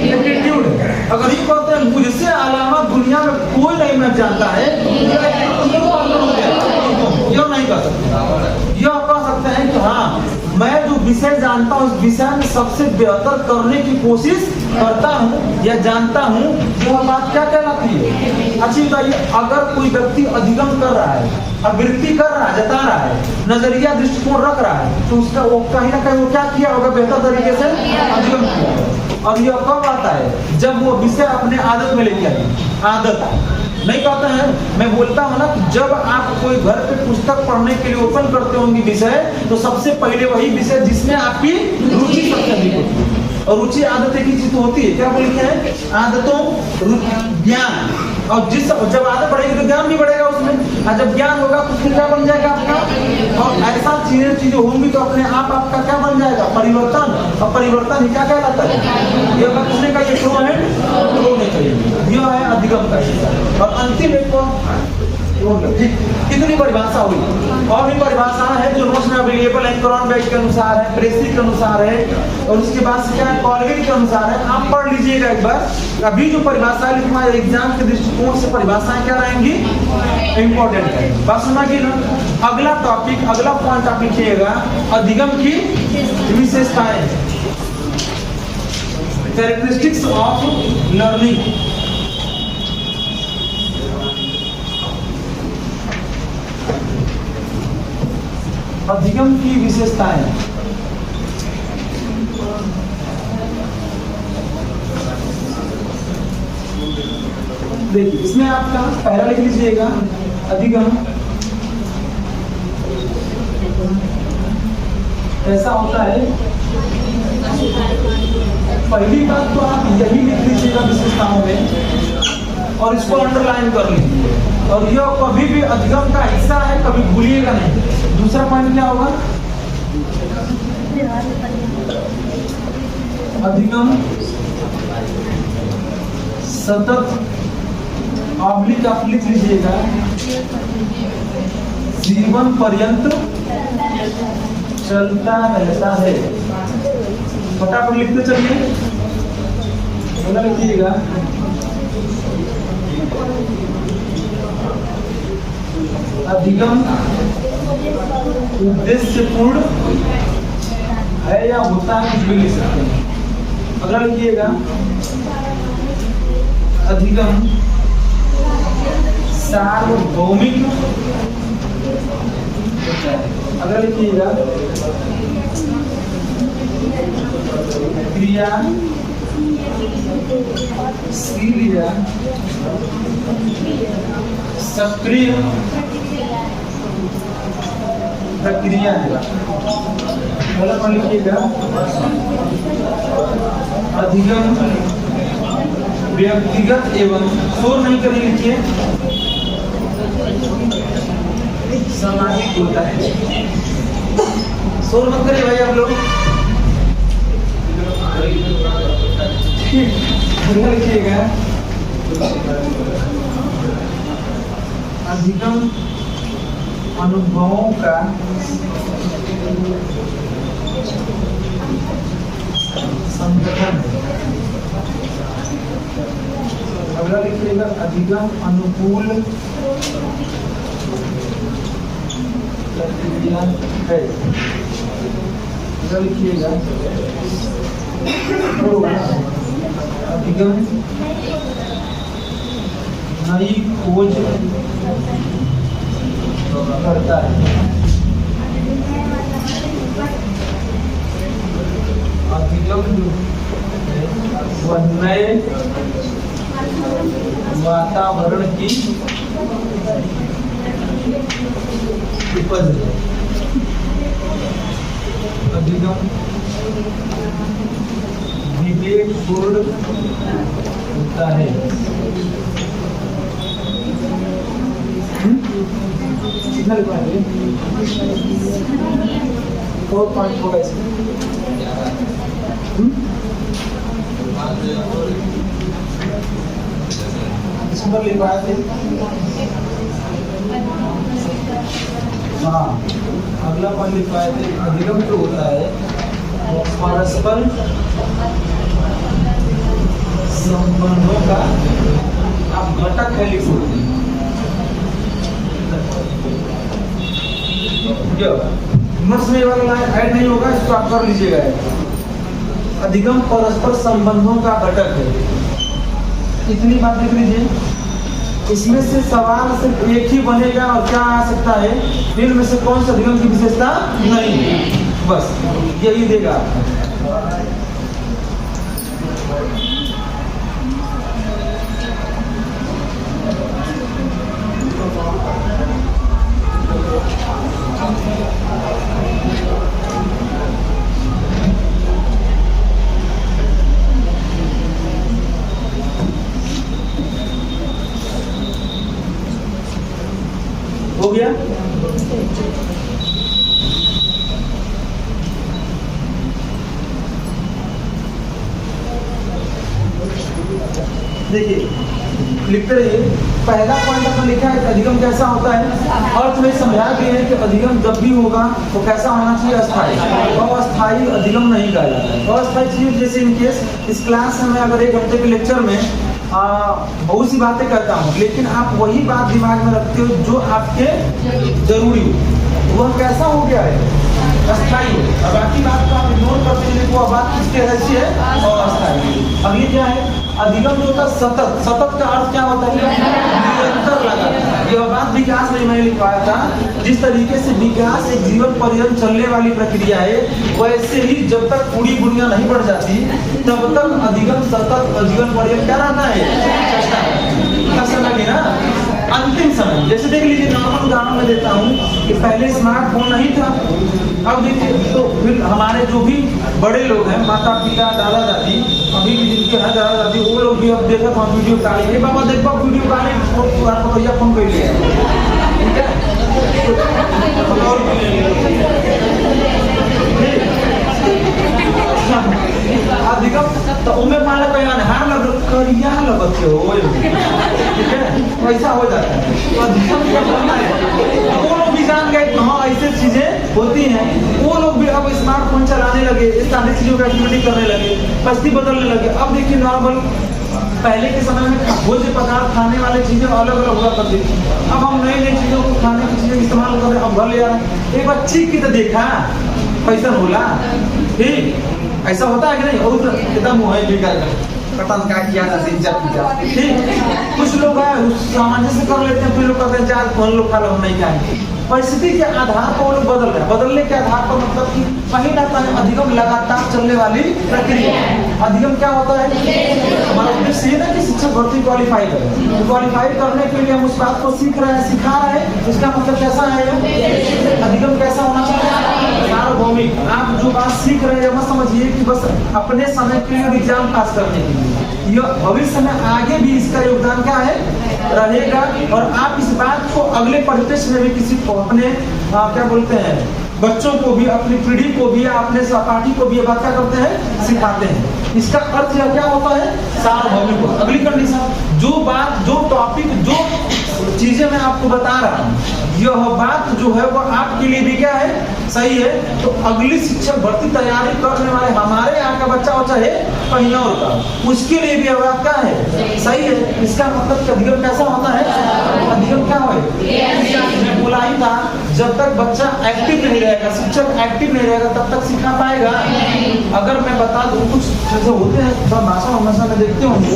एटीट्यूड है। अगर ये कहते हैं मुझसे अलावा दुनिया में कोई नहीं मैथ जानता है, यह नहीं कर सकते। यह कह सकते हैं कि हाँ मैं जो विषय जानता हूँ उस विषय में सबसे बेहतर करने की कोशिश करता हूँ या जानता हूँ, यह बात क्या कहलाती है? अच्छी बताइए, अगर कोई व्यक्ति अधिगम कर रहा है, अवृत्ति कर रहा है, जता रहा है, नजरिया दृष्टिकोण रख रहा है, तो उसका वो कहीं ना कहीं वो क्या किया होगा? बेहतर तरीके से अधिगम किया। और यह कब आता है? जब वो विषय अपने आदत में लेके आए। आदत नहीं कहते हैं, मैं बोलता हूँ ना, जब आप कोई घर पे पुस्तक पढ़ने के लिए ओपन करते होंगे विषय, तो सबसे पहले वही विषय जिसमें आपकी रुचि सबसे अधिक होती है। और रुचि आदत एक ही चीज होती है, क्या बोलते हैं? आदतों, ज्ञान। और जब आदत बढ़ेगी तो ज्ञान भी बढ़ेगा उसमें, और जब ज्ञान होगा तो फिर क्या बन जाएगा आपका? और ऐसा चीजें होंगी तो अपने आप आपका क्या बन जाएगा? परिवर्तन। और परिवर्तन ही क्या कहलाता है? ये बचने का ये फ्लो नहीं चाहिए, यह है अधिगम का हिस्सा। और अंतिम एक कितनी परिभाषा हुई? और भी परिभाषा है जो नोट्स में अवेलेबल है, क्रॉनबेक के अनुसार है, प्रेसी के अनुसार है, और उसके बाद से क्या है, कॉलगेट के अनुसार है। आप पढ़ लीजिएगा एक बार। अभी जो परिभाषा है तुम्हारे एग्जाम के दृष्टिकोण से परिभाषाएं क्या रहेंगी? इंपॉर्टेंट है। बात सुना कि ना? अगला टॉपिक, अगला पॉइंट आप लिखिएगा, अधिगम की विशेषताएं, कैरेक्टरिस्टिक्स ऑफ लर्निंग। अधिगम की विशेषताएं। देखिए, इसमें आपका पहला लिख लीजिएगा, अधिगम ऐसा होता है। पहली बात तो आप यही लिख लीजिएगा विशेषताओं में, और इसको अंडरलाइन कर लीजिए। और यह कभी भी अधिगम का हिस्सा है, कभी भूलिएगा नहीं। दूसरा पॉइंट क्या होगा? अधिगम सतत, ऑब्लिक आप लिख लीजिएगा, जीवन पर्यंत चलता रहता है। फटाफट लिखते चलिए, बोला लिखिएगा। अधिगम उद्देश्यपूर्ण है या होता है, कुछ भी लिख सकते हैं। अगला लिखिएगा, अधिगम सार्वभौमिक। अगला लिखिएगा, क्रिया सीरिया सक्रिय प्रक्रिया है। गलत में लिखिएगा, अधिगम व्यक्तिगत एवं, शोर नहीं करें, लिखिए, सामाजिक होता है। शोर मत करिए भाई आप लोग। लिखिएगा, अधिगम अनुभवों का संगठन। अगला लिखिएगा, अधिगम अनुकूल प्रक्रिया है। अगला लिखिएगा, अधिगम नई खोज करता है। अधिगम वह नए वातावरण की उपज है। अधिगम विवेकपूर्ण होता है। कितना लिखा है? 4 पॉइंट होगा इसमें। इसमें लिखवाए थे। हाँ, अगला पॉइंट लिखवाए थे, अधिगम जो होता है वो परस्पर संबंधों का आप घटक है, लिख सकते हैं। नोट्स में ये वाला ऐड नहीं होगा, इसको आप कर लीजिएगा। अधिगम परस्पर संबंधों का घटक है, इतनी बात लिख लीजिए। इसमें से सवाल सिर्फ एक ही बनेगा और क्या आ सकता है, इनमें से कौन सा अधिगम की विशेषता नहीं है, बस यही देगा आपको। हो गया? देखिए लिखते रहिए। पहला पॉइंट अपने लिखा है अधिगम कैसा होता है, और तुम्हें समझा दिए हैं कि अधिगम जब भी होगा तो कैसा होना चाहिए, अस्थायी। अस्थायी अधिगम नहीं कहा जाता है। अस्थायी चीज जैसे इनकेस इस क्लास में मैं अगर 1 घंटे के लेक्चर में बहुत सी बातें करता हूँ, लेकिन आप वही बात दिमाग में रखते हो जो आपके जरूरी हो, वह कैसा हो गया है, अस्थायी हो। और बाकी बात को आप इग्नोर करते हैं, वो बात किसके ऐसी है, और अस्थायी। अब ये क्या है, अधिगम जो होता है सतत। सतत का अर्थ क्या होता है, निरंतर लगातार। यह बात विकास में मैंने लिखवाया था, जिस तरीके से विकास एक जीवन पर्यंत चलने वाली प्रक्रिया है, वैसे ही जब तक पूरी दुनिया नहीं बढ़ जाती तब तक अधिगम सतत जीवन पर्यंत क्या रहना है, समय ना अंतिम समय। जैसे देख लीजिए, नॉर्मल उदाहरण में देता हूँ कि पहले स्मार्टफोन नहीं था। अब देखिए, तो फिर हमारे जो भी बड़े लोग हैं, माता पिता दादा दादी, अभी भी जिनके हैं दादा दादी, वो लोग भी अब देखा तो हम वीडियो डालेंगे, बाबा देखो वीडियो डालें भैया फोन कर लिया, ठीक है। अधिगम तो उम्र माला पहला हार लग करिया लगत हो, ठीक है, वैसा हो जाता है। तो अधिगम क्या करना है, वो लोग भी जान गए कि हाँ ऐसे चीजें होती हैं, वो लोग भी अब स्मार्टफोन चलाने लगे, इस सारी चीजों की एक्टिविटी करने लगे, पस्ती बदलने लगे। अब देखिए नॉर्मल पहले के समय में भोज्य पदार्थ खाने वाली चीजें अलग अलग हुआ करती थी, अब हम नई नई चीजों को खाने की चीजें इस्तेमाल कर रहे हैं। अब घर ले आ रहे हैं, एक बार चीख की तो देखा पैसा बोला, ठीक ऐसा होता है कि नहीं, और एकदम मुँह कटन का किया ठीक। कुछ लोग सामंजस्य कर लेते हैं, फिर लोग कहते हैं चार फोन लोग खा लो, हम नहीं खाएंगे। परिस्थिति के आधार पर वो लोग बदल रहे हैं। बदलने के आधार पर मतलब कि कहीं ना कहीं अधिगम लगातार चलने वाली प्रक्रिया है। अधिगम क्या होता है, हमारा उद्देश्य ये ना कि शिक्षक भर्ती क्वालिफाई करें। क्वालिफाई करने के लिए हम उस बात को सीख रहे हैं, सिखा रहे हैं। इसका मतलब कैसा है, अधिगम कैसा होना चाहिए, सार्वभौमिक। आप जो बात सीख रहे हैं मत समझिए कि बस अपने समय के लिए एग्जाम पास करने के लिए, यह भविष्य में आगे भी इसका योगदान क्या है रहेगा। और आप इस बात को अगले परिप्रेक्ष्य में भी किसी को अपने क्या बोलते हैं बच्चों को भी, अपनी पीढ़ी को भी, अपने सहपाठी को भी ये बात क्या करते हैं, सिखाते हैं। इसका अर्थ यह क्या होता है, सार्वभौमिक। अगली कंडीशन, जो बात, जो टॉपिक, जो चीजें मैं आपको बता रहा हूँ, यह बात जो है वो आपके लिए भी क्या है, सही है। तो अगली शिक्षक भर्ती तैयारी करने वाले हमारे यहाँ का बच्चा हो चाहे कहीं और का, उसके लिए भी बात क्या है, सही है। इसका मतलब अधिगम कैसा होता है, अधिगम क्या हो, मैं बोला ही था, जब तक बच्चा एक्टिव नहीं रहेगा, शिक्षक एक्टिव नहीं रहेगा, तब तक सिखा पाएगा। अगर मैं बता दूं, कुछ जैसे होते हैं भाषण हमेशा में देखते होंगे,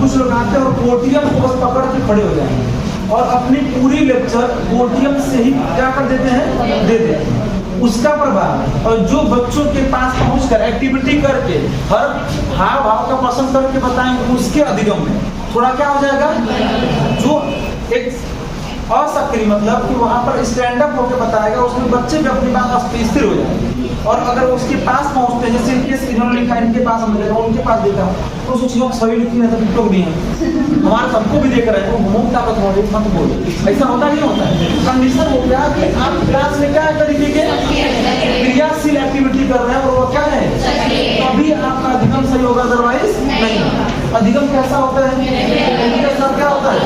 कुछ लोग आते हैं और पोडियम को बस पकड़ के खड़े हो जाएंगे और अपनी पूरी लेक्चर पोडियम से ही क्या कर देते हैं, दे देते हैं। उसका प्रभाव, और जो बच्चों के पास पहुंचकर एक्टिविटी करके हर हाव भाव का प्रश्न करके बताएंगे, उसके अधिगम में थोड़ा क्या हो जाएगा, जो एक असक्रिय मतलब कि वहां पर स्टैंड अप होकर बताएगा, उसमें बच्चे भी अपनी बात स्थिर हो जाएंगे। और अगर उसके पास पहुंचते हैं, जैसे इनके इन्होंने लिखा इनके पास हम देता हूँ, उनके पास देता हूँ, तो सोच लोग सही लिखी है, तो लोग भी हैं हमारे सबको भी देख रहे हैं, वो मुंह ताकत हो रही मत बोल, ऐसा होता नहीं होता है। कंडीशन हो गया कि आप क्लास में क्या तरीके के क्रियाशील एक्टिविटी कर रहे हैं और वो क्या है, तभी आपका अधिगम सही होगा, अदरवाइज नहीं। अधिगम कैसा होता है, क्या होता है,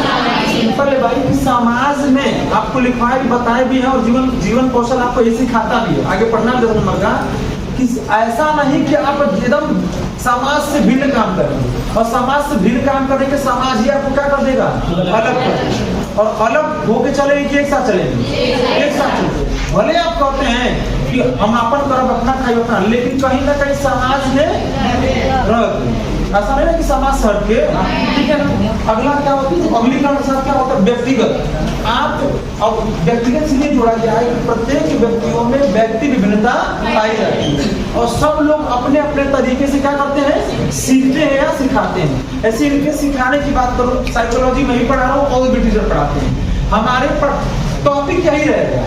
सिंपल है भाई, समाज में आपको लिखवाए भी बताए भी है, और जीवन कौशल आपको ये सिखाता भी है, आगे पढ़ना भी जरूर मरगा कि ऐसा नहीं कि आप एकदम समाज से भिन्न काम करें, और समाज से भिन्न काम करने के समाज ही आपको क्या कर देगा, अलग कर, और अलग होके चलेंगे कि एक साथ चलेंगे, एक साथ चलेंगे। भले आप कहते हैं कि कि हम अपन करब अपना खाई अपना, लेकिन कहीं ना कहीं समाज में रह ऐसा नहीं है कि समाज से हटके, ठीक है ना। अगला क्या होता है, अगलीकरण के साथ क्या होता है, व्यक्तिगत। आप अब व्यक्तिगत से नहीं जोड़ा गया है कि प्रत्येक व्यक्तियों में व्यक्ति विभिन्नता पाई जाती है और सब लोग अपने अपने तरीके से क्या करते हैं, सीखते हैं या सिखाते हैं। ऐसे इनके सिखाने की बात करो, साइकोलॉजी में ही पढ़ा रहा हूँ और भी टीचर पढ़ाते हैं। हमारे टॉपिक यही रहेगा,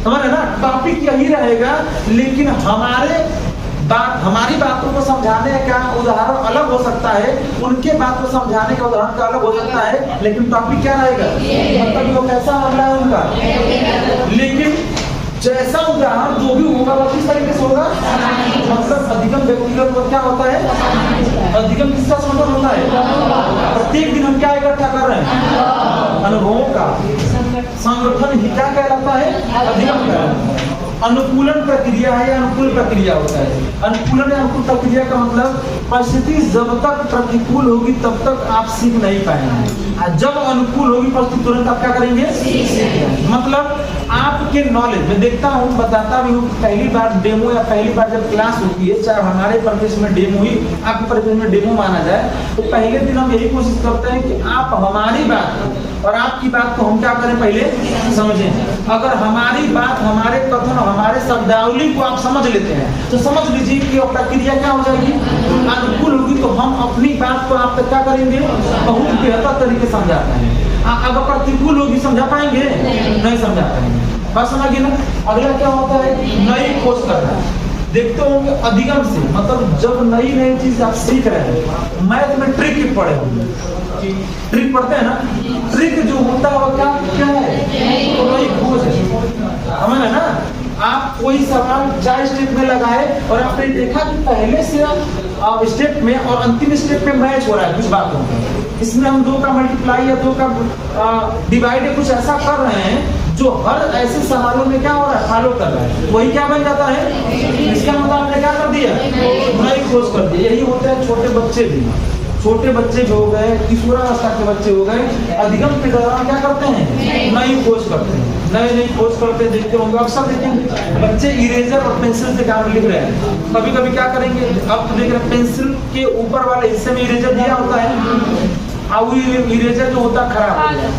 समझ ना, टॉपिक यही रहेगा, लेकिन हमारी बातों को समझाने का उदाहरण अलग हो सकता है, उनके बात को समझाने का उदाहरण का अलग हो सकता है, लेकिन टॉपिक क्या रहेगा, मतलब वो कैसा मामला है उनका। लेकिन जैसा उदाहरण जो भी होगा वो किस तरीके से होगा, मतलब अधिगम व्यक्तिगत और क्या होता है, अधिगम किसका संगठन होता है। प्रत्येक दिन हम क्या इकट्ठा कर रहे हैं, अनुभवों का संगठन ही क्या कहलाता है, अधिगम कहलाता है। अनुकूलन प्रक्रिया है या अनुकूल प्रक्रिया होता है। अनुकूलन या अनुकूल प्रक्रिया का मतलब परिस्थिति जब तक प्रतिकूल होगी तब तक आप सीख नहीं पाएंगे, जब अनुकूल होगी परिस्थिति तुरंत आप क्या करेंगे, मतलब आपके नॉलेज में देखता हूँ, बताता भी हूँ, पहली बार डेमो या पहली बार जब क्लास होती है, चाहे हमारे परिवेश में डेमो ही आपके परिवेश में डेमो माना जाए, तो पहले दिन हम यही कोशिश करते हैं कि आप हमारी बात और आपकी बात को हम क्या करें, पहले समझें। अगर हमारी बात, हमारे कथन, हमारे शब्दावली को आप समझ लेते हैं तो समझ लीजिए कि प्रक्रिया क्या हो जाएगी, अनुकूल होगी, तो हम अपनी बात को आप तक क्या करेंगे, बहुत बेहतर तरीके समझा पाएंगे। अगर प्रतिकूल होगी समझा पाएंगे, नहीं समझा पाएंगे। बात समझिए ना। अगला क्या होता है, नई खोज करना। देखते होंगे अधिगम से मतलब जब नई नई चीज आप सीख रहे हैं, मैथ में ट्रिक पढ़े होंगे, ट्रिक पढ़ते हैं ना, ट्रिक जो होता है वो क्या है, तो नई खोज है, हमें ना। आप कोई सवाल 4 स्टेप में लगाए और आपने देखा कि पहले से स्टेप में और अंतिम स्टेप में मैच हो रहा है कुछ बातों में, इसमें हम 2 का मल्टीप्लाई या 2 का डिवाइड या कुछ ऐसा कर रहे हैं जो हर ऐसे सवालों में क्या हो रहा है, फॉलो कर रहा है, वही क्या बन जाता है। इसका मतलब आपने क्या कर दिया, नई खोज कर दी। यही होता है छोटे बच्चे भी, छोटे बच्चे भी हो गए, किशोरावस्था के बच्चे हो गए, अधिगम के दौरान क्या करते हैं, नई खोज करते हैं, नई खोज करते। देखते होंगे अक्सर देखेंगे बच्चे इरेजर और पेंसिल से काम लिख रहे हैं, कभी कभी क्या करेंगे, अब देख रहे हैं पेंसिल के ऊपर वाले हिस्से में इरेजर दिया होता है, और इरेजर जो होता है खराब हो गया,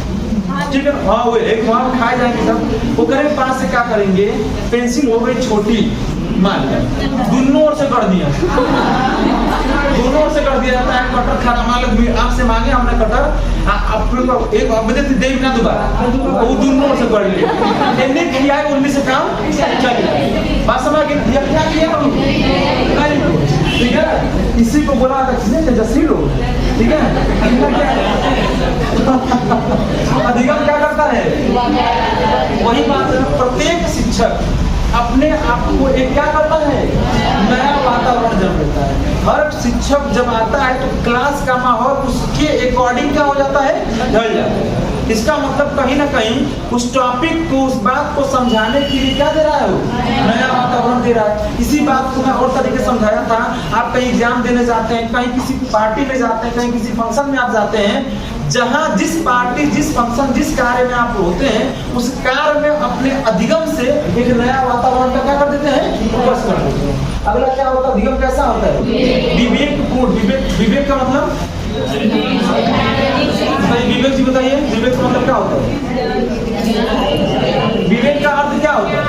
ठीक है, हाँ वो एक वहाँ खाए जाएंगे सब, वो करें पास से क्या करेंगे, पेंसिल हो गई छोटी, मान दोनों ओर से कर दिया, दोनों ओर से कर दिया जाता है। कटर खाना मान आपसे मांगे हमने कटर, आप एक बजे दे ना दोबारा, वो दोनों ओर से कर लिए, इतने किया है उनमें से काम चलिए। बात समझ गए, क्या किया हम, ठीक है, इसी को बोला था किसने, तेजस्वी लोग, ठीक है। अधिगम क्या करता है, वही बात है, प्रत्येक शिक्षक अपने आप को एक क्या करता है, नया वातावरण जब देता है। हर शिक्षक जब आता है तो क्लास का माहौल उसके अकॉर्डिंग क्या हो जाता है, ढल जाता है। इसका मतलब कहीं ना कहीं उस टॉपिक को, उस बात को समझाने के लिए क्या दे रहा है, वो नया वातावरण दे रहा है। इसी बात को मैं और तरीके से समझाया था, आप कहीं एग्जाम देने जाते हैं, कहीं किसी पार्टी में जाते हैं, कहीं किसी फंक्शन में आप जाते हैं, जहां जिस पार्टी, जिस फंक्शन, जिस कार्य में आप होते हैं, उस कार्य में अपने अधिगम से एक नया वातावरण का क्या कर देते हैं, उपस कर देते हैं। अगला क्या होता है, अधिगम कैसा होता है, विवेकपूर्ण। विवेक का मतलब, विवेक जी बताइए, विवेक का मतलब क्या होता है, विवेक का अर्थ क्या होता है,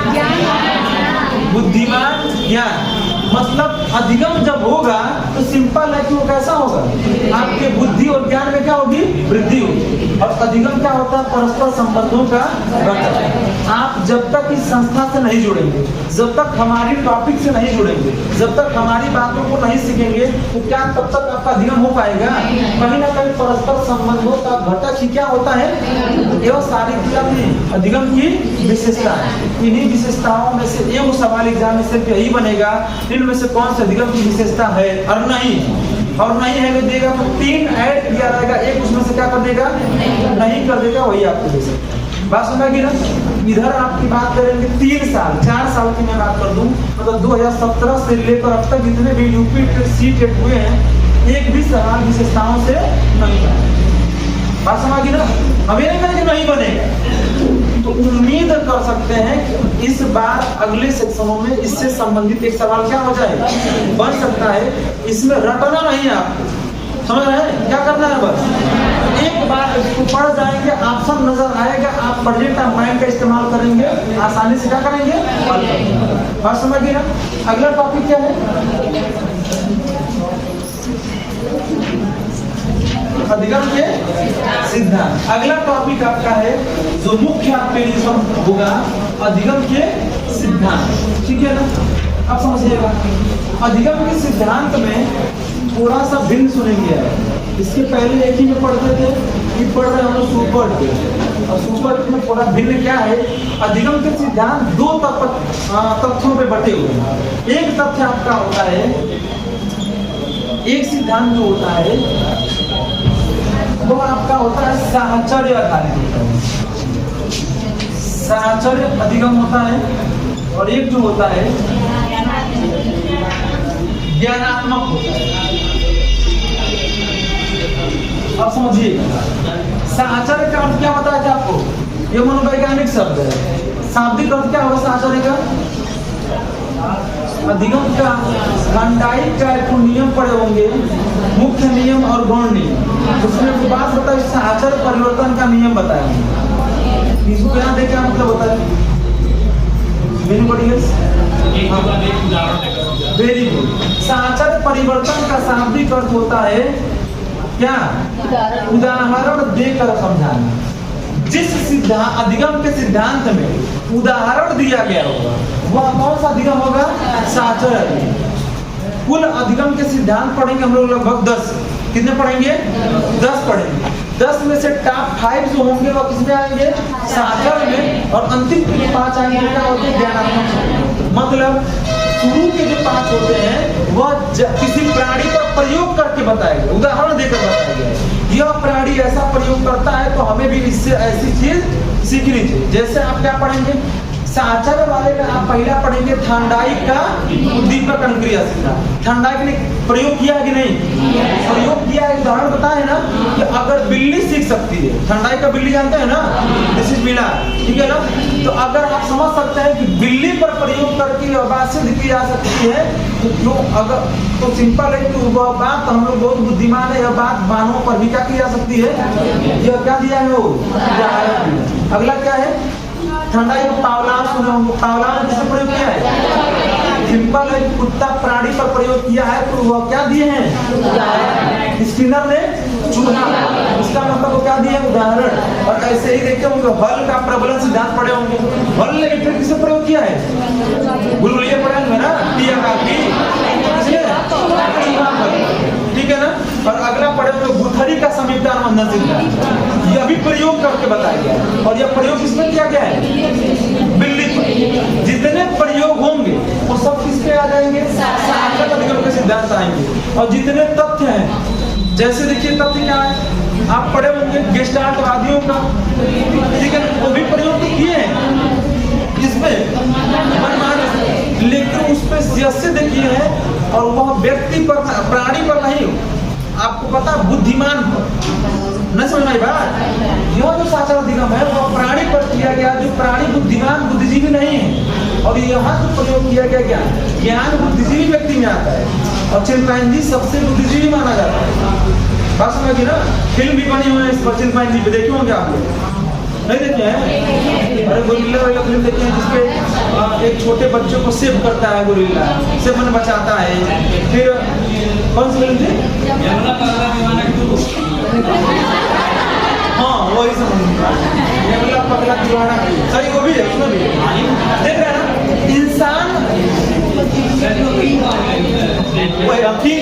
बुद्धिमान ज्ञान। मतलब अधिगम जब होगा तो सिंपल है कि वो कैसा होगा, आपके बुद्धि और ज्ञान में क्या होगी, वृद्धि होगी। और अधिगम क्या होता है, परस्पर संबंधों का गठन। आप जब तक इस संस्था से नहीं जुड़ेंगे, जब तक हमारी टॉपिक से नहीं जुड़ेंगे, जब तक हमारी बातों को नहीं सीखेंगे, तो क्या तब तक आपका अधिगम हो पाएगा, कहीं ना कहीं परस्पर संबंधों का घटक ही क्या होता है, यह सारी अधिगम की विशेषता है। इन्हीं विशेषताओं में से एक सवाल एग्जाम में सिर्फ यही बनेगा, इनमें से कौन सा अधिगम की विशेषता है, और नहीं है वो देगा तो 3 ऐड किया रहेगा, एक उसमें से क्या कर देगा, नहीं कर देगा, वही आपको दे सकता है। बात समझिए ना। इधर आपकी बात करेंगे 3 साल 4 साल की मैं बात कर दूं, मतलब 2017 से लेकर अब तक जितने भी यूपी सीटेट हुए हैं, एक भी सवाल विशेषताओं से नहीं बना। बात समझिए ना। हमें नहीं कहेंगे नहीं बनेगा, तो तो उम्मीद कर सकते हैं कि इस बार अगले सेक्शनों में इससे संबंधित एक सवाल क्या हो जाए, बन सकता है। इसमें रटना नहीं है आपको, समझ रहे हैं? क्या करना है, बस एक बार इसको पढ़ जाएंगे, ऑप्शन नजर आएगा, आप प्रेजेंट माइंड का इस्तेमाल करेंगे, आसानी से क्या करेंगे, बात समझ गए ना। अगला टॉपिक क्या है, अधिगम के सिद्धांत। अगला टॉपिक आपका है जो मुख्य आपके लिए होगा, अधिगम के सिद्धांत, ठीक है ना। आप समझिएगा, अधिगम के सिद्धांत में थोड़ा सा भिन्न सुनेंगे। इसके पहले एक ही में पढ़ते थे, ये पढ़ रहे हम लोग सुपर के, और सुपर में थोड़ा भिन्न क्या है, अधिगम के सिद्धांत दो तथ्यों पे बटे हुए हैं। एक तथ्य आपका होता है, एक सिद्धांत जो होता है वो आपका होता है साहचर्य आधारित होता है, साहचर्य अधिगम होता है, और एक जो होता है ज्ञानात्मक होता है। आप समझिए, साहचर्य का अर्थ क्या बताया था आपको, ये मनोवैज्ञानिक शब्द है। शाब्दिक अर्थ क्या होगा साहचर्य का, अधिगम का खंडाई का एक नियम पढ़े होंगे, मुख्य नियम और गौण नियम। उसमें एक बात बताया, साहचर्य परिवर्तन का नियम बताया। इसको यहाँ देखे क्या मतलब होता है, वेरी गुड। साहचर्य परिवर्तन का शाब्दिक अर्थ होता है क्या, उदाहरण देकर समझाना। जिस सिद्धांत अधिगम के सिद्धांत में उदाहरण दिया गया होगा वह कौन सा अधिगम होगा, साहचर्य। कुल अधिगम के सिद्धांत पढ़ेंगे हम लोग लगभग 10, कितने पढ़ेंगे, 10 पढ़ेंगे। 10 में से टॉप 5 जो होंगे वो किसमें आएंगे, साहचर्य में, और अंतिम 5 आएंगे क्या होते हैं, ज्ञानात्मक। मतलब शुरू के जो 5 होते हैं वह किसी प्राणी पर प्रयोग करके बताएंगे, उदाहरण देकर बताएंगे। यह प्राणी ऐसा प्रयोग करता है तो हमें भी इससे ऐसी चीज सीखनी चाहिए। जैसे आप क्या पढ़ेंगे, साहचर्य वाले में आप पहला पढ़ेंगे थर्मोडायनामिक का उद्दीपक अनुक्रिया सिद्धांत। थर्मोडायनामिक ने प्रयोग किया कि नहीं, प्रयोग किया है। उदाहरण बताए ना कि अगर बिल्ली सीख सकती है, थर्मोडायनामिक का बिल्ली जानते हैं ना, दिस इज बिल्ला, ठीक है ना। तो अगर आप समझ सकते हैं कि बिल्ली पर प्रयोग करके यह बात सिद्ध की जा सकती है, तो क्यों, अगर तो सिंपल है कि वह बात, हम लोग बहुत बुद्धिमान है, यह बात मानवों पर भी क्या की जा सकती है, यह क्या दिया है वो। अगला क्या है, थर्मोडायनामिक में पावलाव सुने होंगे, पावलाव ने किससे प्रयोग किया है, सिंपल है, कुत्ता प्राणी पर प्रयोग किया है, तो वह क्या दिए हैं, स्किनर ने चूहा, इसका मतलब वो क्या दिए, उदाहरण। और ऐसे ही देखते होंगे हल का प्रबलन सिद्धांत पढ़े होंगे, हल ने फिर किससे प्रयोग किया है, बुलबुलिया पढ़े होंगे ना, टिया का ठीक है ना। और अगला पढ़े तो गुथरी का समीकरण बंधन सिद्धांत, यह भी प्रयोग करके बताया गया, और यह प्रयोग किसमें किया गया है, बिल्ली पर। जितने प्रयोग होंगे वो सब किसके आ जाएंगे, साहचर्य अधिगम के सिद्धांत आएंगे। और जितने तथ्य हैं, जैसे देखिए तथ्य क्या है, आप पढ़े होंगे गेस्टाल्टवादियों का, ठीक है, वो भी प्रयोग तो किए हैं इसमें, लेकिन उसमें सियासत देखिए है, और वह व्यक्ति पर, प्राणी पर नहीं, आपको पता बुद्धिमान पर, न समझ में आई बात। यह जो साहचर्य अधिगम है वह प्राणी पर किया गया, जो प्राणी बुद्धिमान बुद्धिजीवी नहीं है। और यहाँ जो प्रयोग किया गया ज्ञान बुद्धिजीवी व्यक्ति में आता है, और चिंपांजी सबसे बुद्धिजीवी माना जाता है। बात समझिए ना, फिल्म भी बनी हुई है इस पर, चिंपांजी पे देखे होंगे आप लोग, नहीं देखे हैं? अरे गोरिल्ला वाला फिल्म देखे हैं जिसपे एक छोटे बच्चों को सेव करता है गोरिल्ला, सेव मन बचाता है। फिर कौन सी फिल्म थी, हाँ वही समझ, पगला दीवाना, सही वो भी है, उसमें भी देख रहे हैं ना। इंसान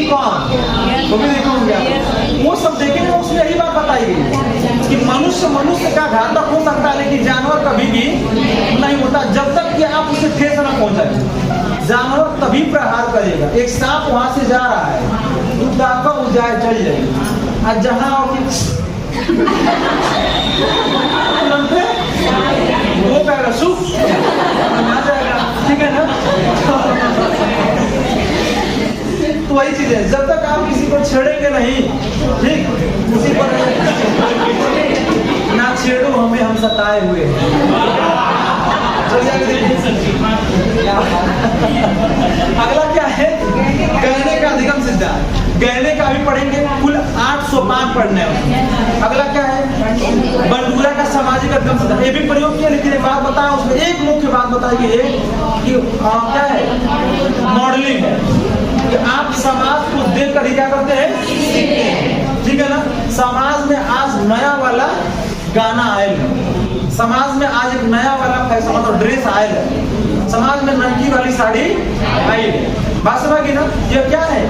कौन, वो भी देखे होंगे आप, वो सब देखेंगे, उसमें यही बात बताई गई कि मनुष्य का घातक हो सकता है, लेकिन जानवर कभी भी नहीं होता, जब तक कि आप उसे ठेस न पहुंचाए। जानवर तभी प्रहार करेगा, एक सांप वहां से जा रहा है, उदाका उजाए चढ़ जाएगी, और जहां वो कहेगा सुख आ जाएगा, ठीक है ना। तो वही चीज है, जब तक आप किसी को छेड़ेंगे नहीं, ठीक, उसी पर ना छेड़ो हमें, हम सताए हुए हैं। चलिए आगे देखिए। अगला क्या है? गहने का अधिगम सिद्धांत। गहने का भी पढ़ेंगे, कुल 8 सोपान पढ़ने हैं। अगला क्या है? बंडूरा का सामाजिक अधिगम सिद्धांत। ये भी प्रयोग किया, लेकिन एक बात बताया उसमें, एक मुख्य बात बताई गई है कि क्या है? मॉडलिंग है कि आप समाज को देख कर ही क्या करते हैं, ठीक है ना। समाज में आज नया वाला गाना आएगा, समाज में आज एक नया वाला फैशन मतलब ड्रेस आएगा, समाज में नंगी वाली साड़ी आई है। बात समझ गई ना? ये क्या है?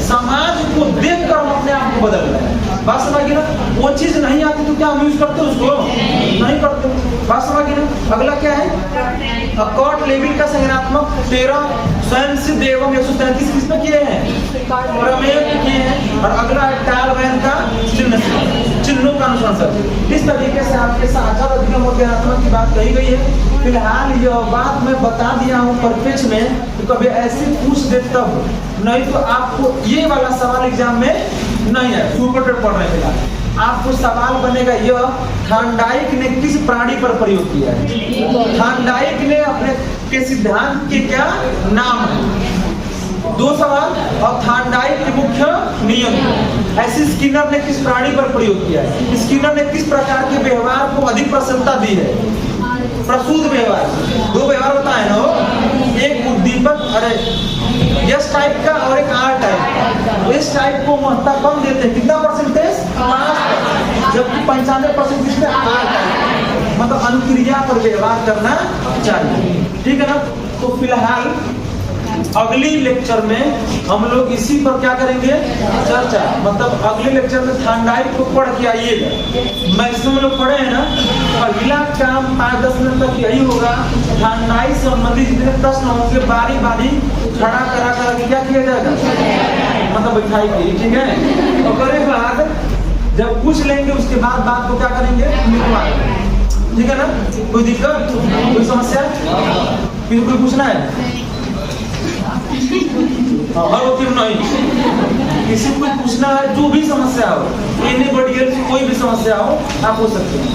समाज को देख कर हम अपने आप को बदल रहे हैं। बात समझ गई ना? वो चीज नहीं आती तो क्या हम यूज करते उसको? नहीं करते। बात समझ गई ना? अगला क्या है? अकॉर्ड लेविन का संज्ञानात्मक 13 स्वयं सिद्ध एवं 133 किसमें किए हैं? प्रमेय किए हैं। और अगला है टालमैन का चिन्हों का अनुसंधान। इस तरीके से आपके साझा अधिगम और ज्ञानात्मक की बात कही गई है। फिलहाल यह बात मैं बता दिया हूँ परफेक्ट में, तो कभी ऐसे पूछ दे तब, नहीं तो आपको ये वाला सवाल एग्जाम में नहीं है। सुपर पढ़ने के बाद आपको सवाल बनेगा यह, थार्नडाइक ने किस प्राणी पर प्रयोग किया है? थार्नडाइक ने अपने के सिद्धांत के क्या नाम है? 2 सवाल। और थार्नडाइक के मुख्य नियम। ऐसे स्किनर ने किस प्राणी पर प्रयोग किया है? स्किनर ने किस प्रकार के व्यवहार को अधिक प्रसन्नता दी है? प्रसूत व्यवहार। 2 व्यवहार होता है ना, एक उद्दीपक, अरे यस टाइप का और एक आर टाइप। इस टाइप को महत्ता कम देते हैं, कितना परसेंटेज? 5, जबकि 95% किसमें? R type. मतलब अनुक्रिया पर व्यवहार करना चाहिए, ठीक है ना। तो फिलहाल अगली लेक्चर में हम लोग इसी पर क्या करेंगे? चर्चा। मतलब अगले लेक्चर में थार्नडाइक को पढ़ के आइएगा। मैक्सिमम लोग पढ़े हैं ना, पहला काम 5-10 मिनट तक यही होगा। थार्नडाइक से संबंधित जितने प्रश्न होंगे बारी बारी खड़ा करा करा के क्या किया जाएगा? मतलब बैठाई गई, ठीक है। तो करे बाद जब पूछ लेंगे उसके बाद बात को क्या करेंगे? लिखवा, ठीक है ना। कोई दिक्कत, कोई समस्या, किसी कोई पूछना है? हर वक्त नहीं, किसी को पूछना है, जो भी समस्या हो, एनीबॉडी एल्स, कोई भी समस्या हो आप पूछ सकते हैं।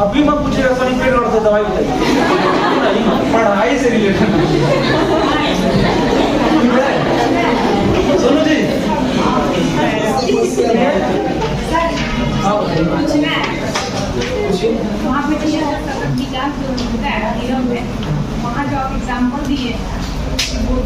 अभी मत पूछिएगा सनी पेट और से दवाई बताइए, नहीं, पढ़ाई से रिलेटेड। सुनो जी, वहाँ पे वहाँ जो आप एग्जाम्पल दिए वो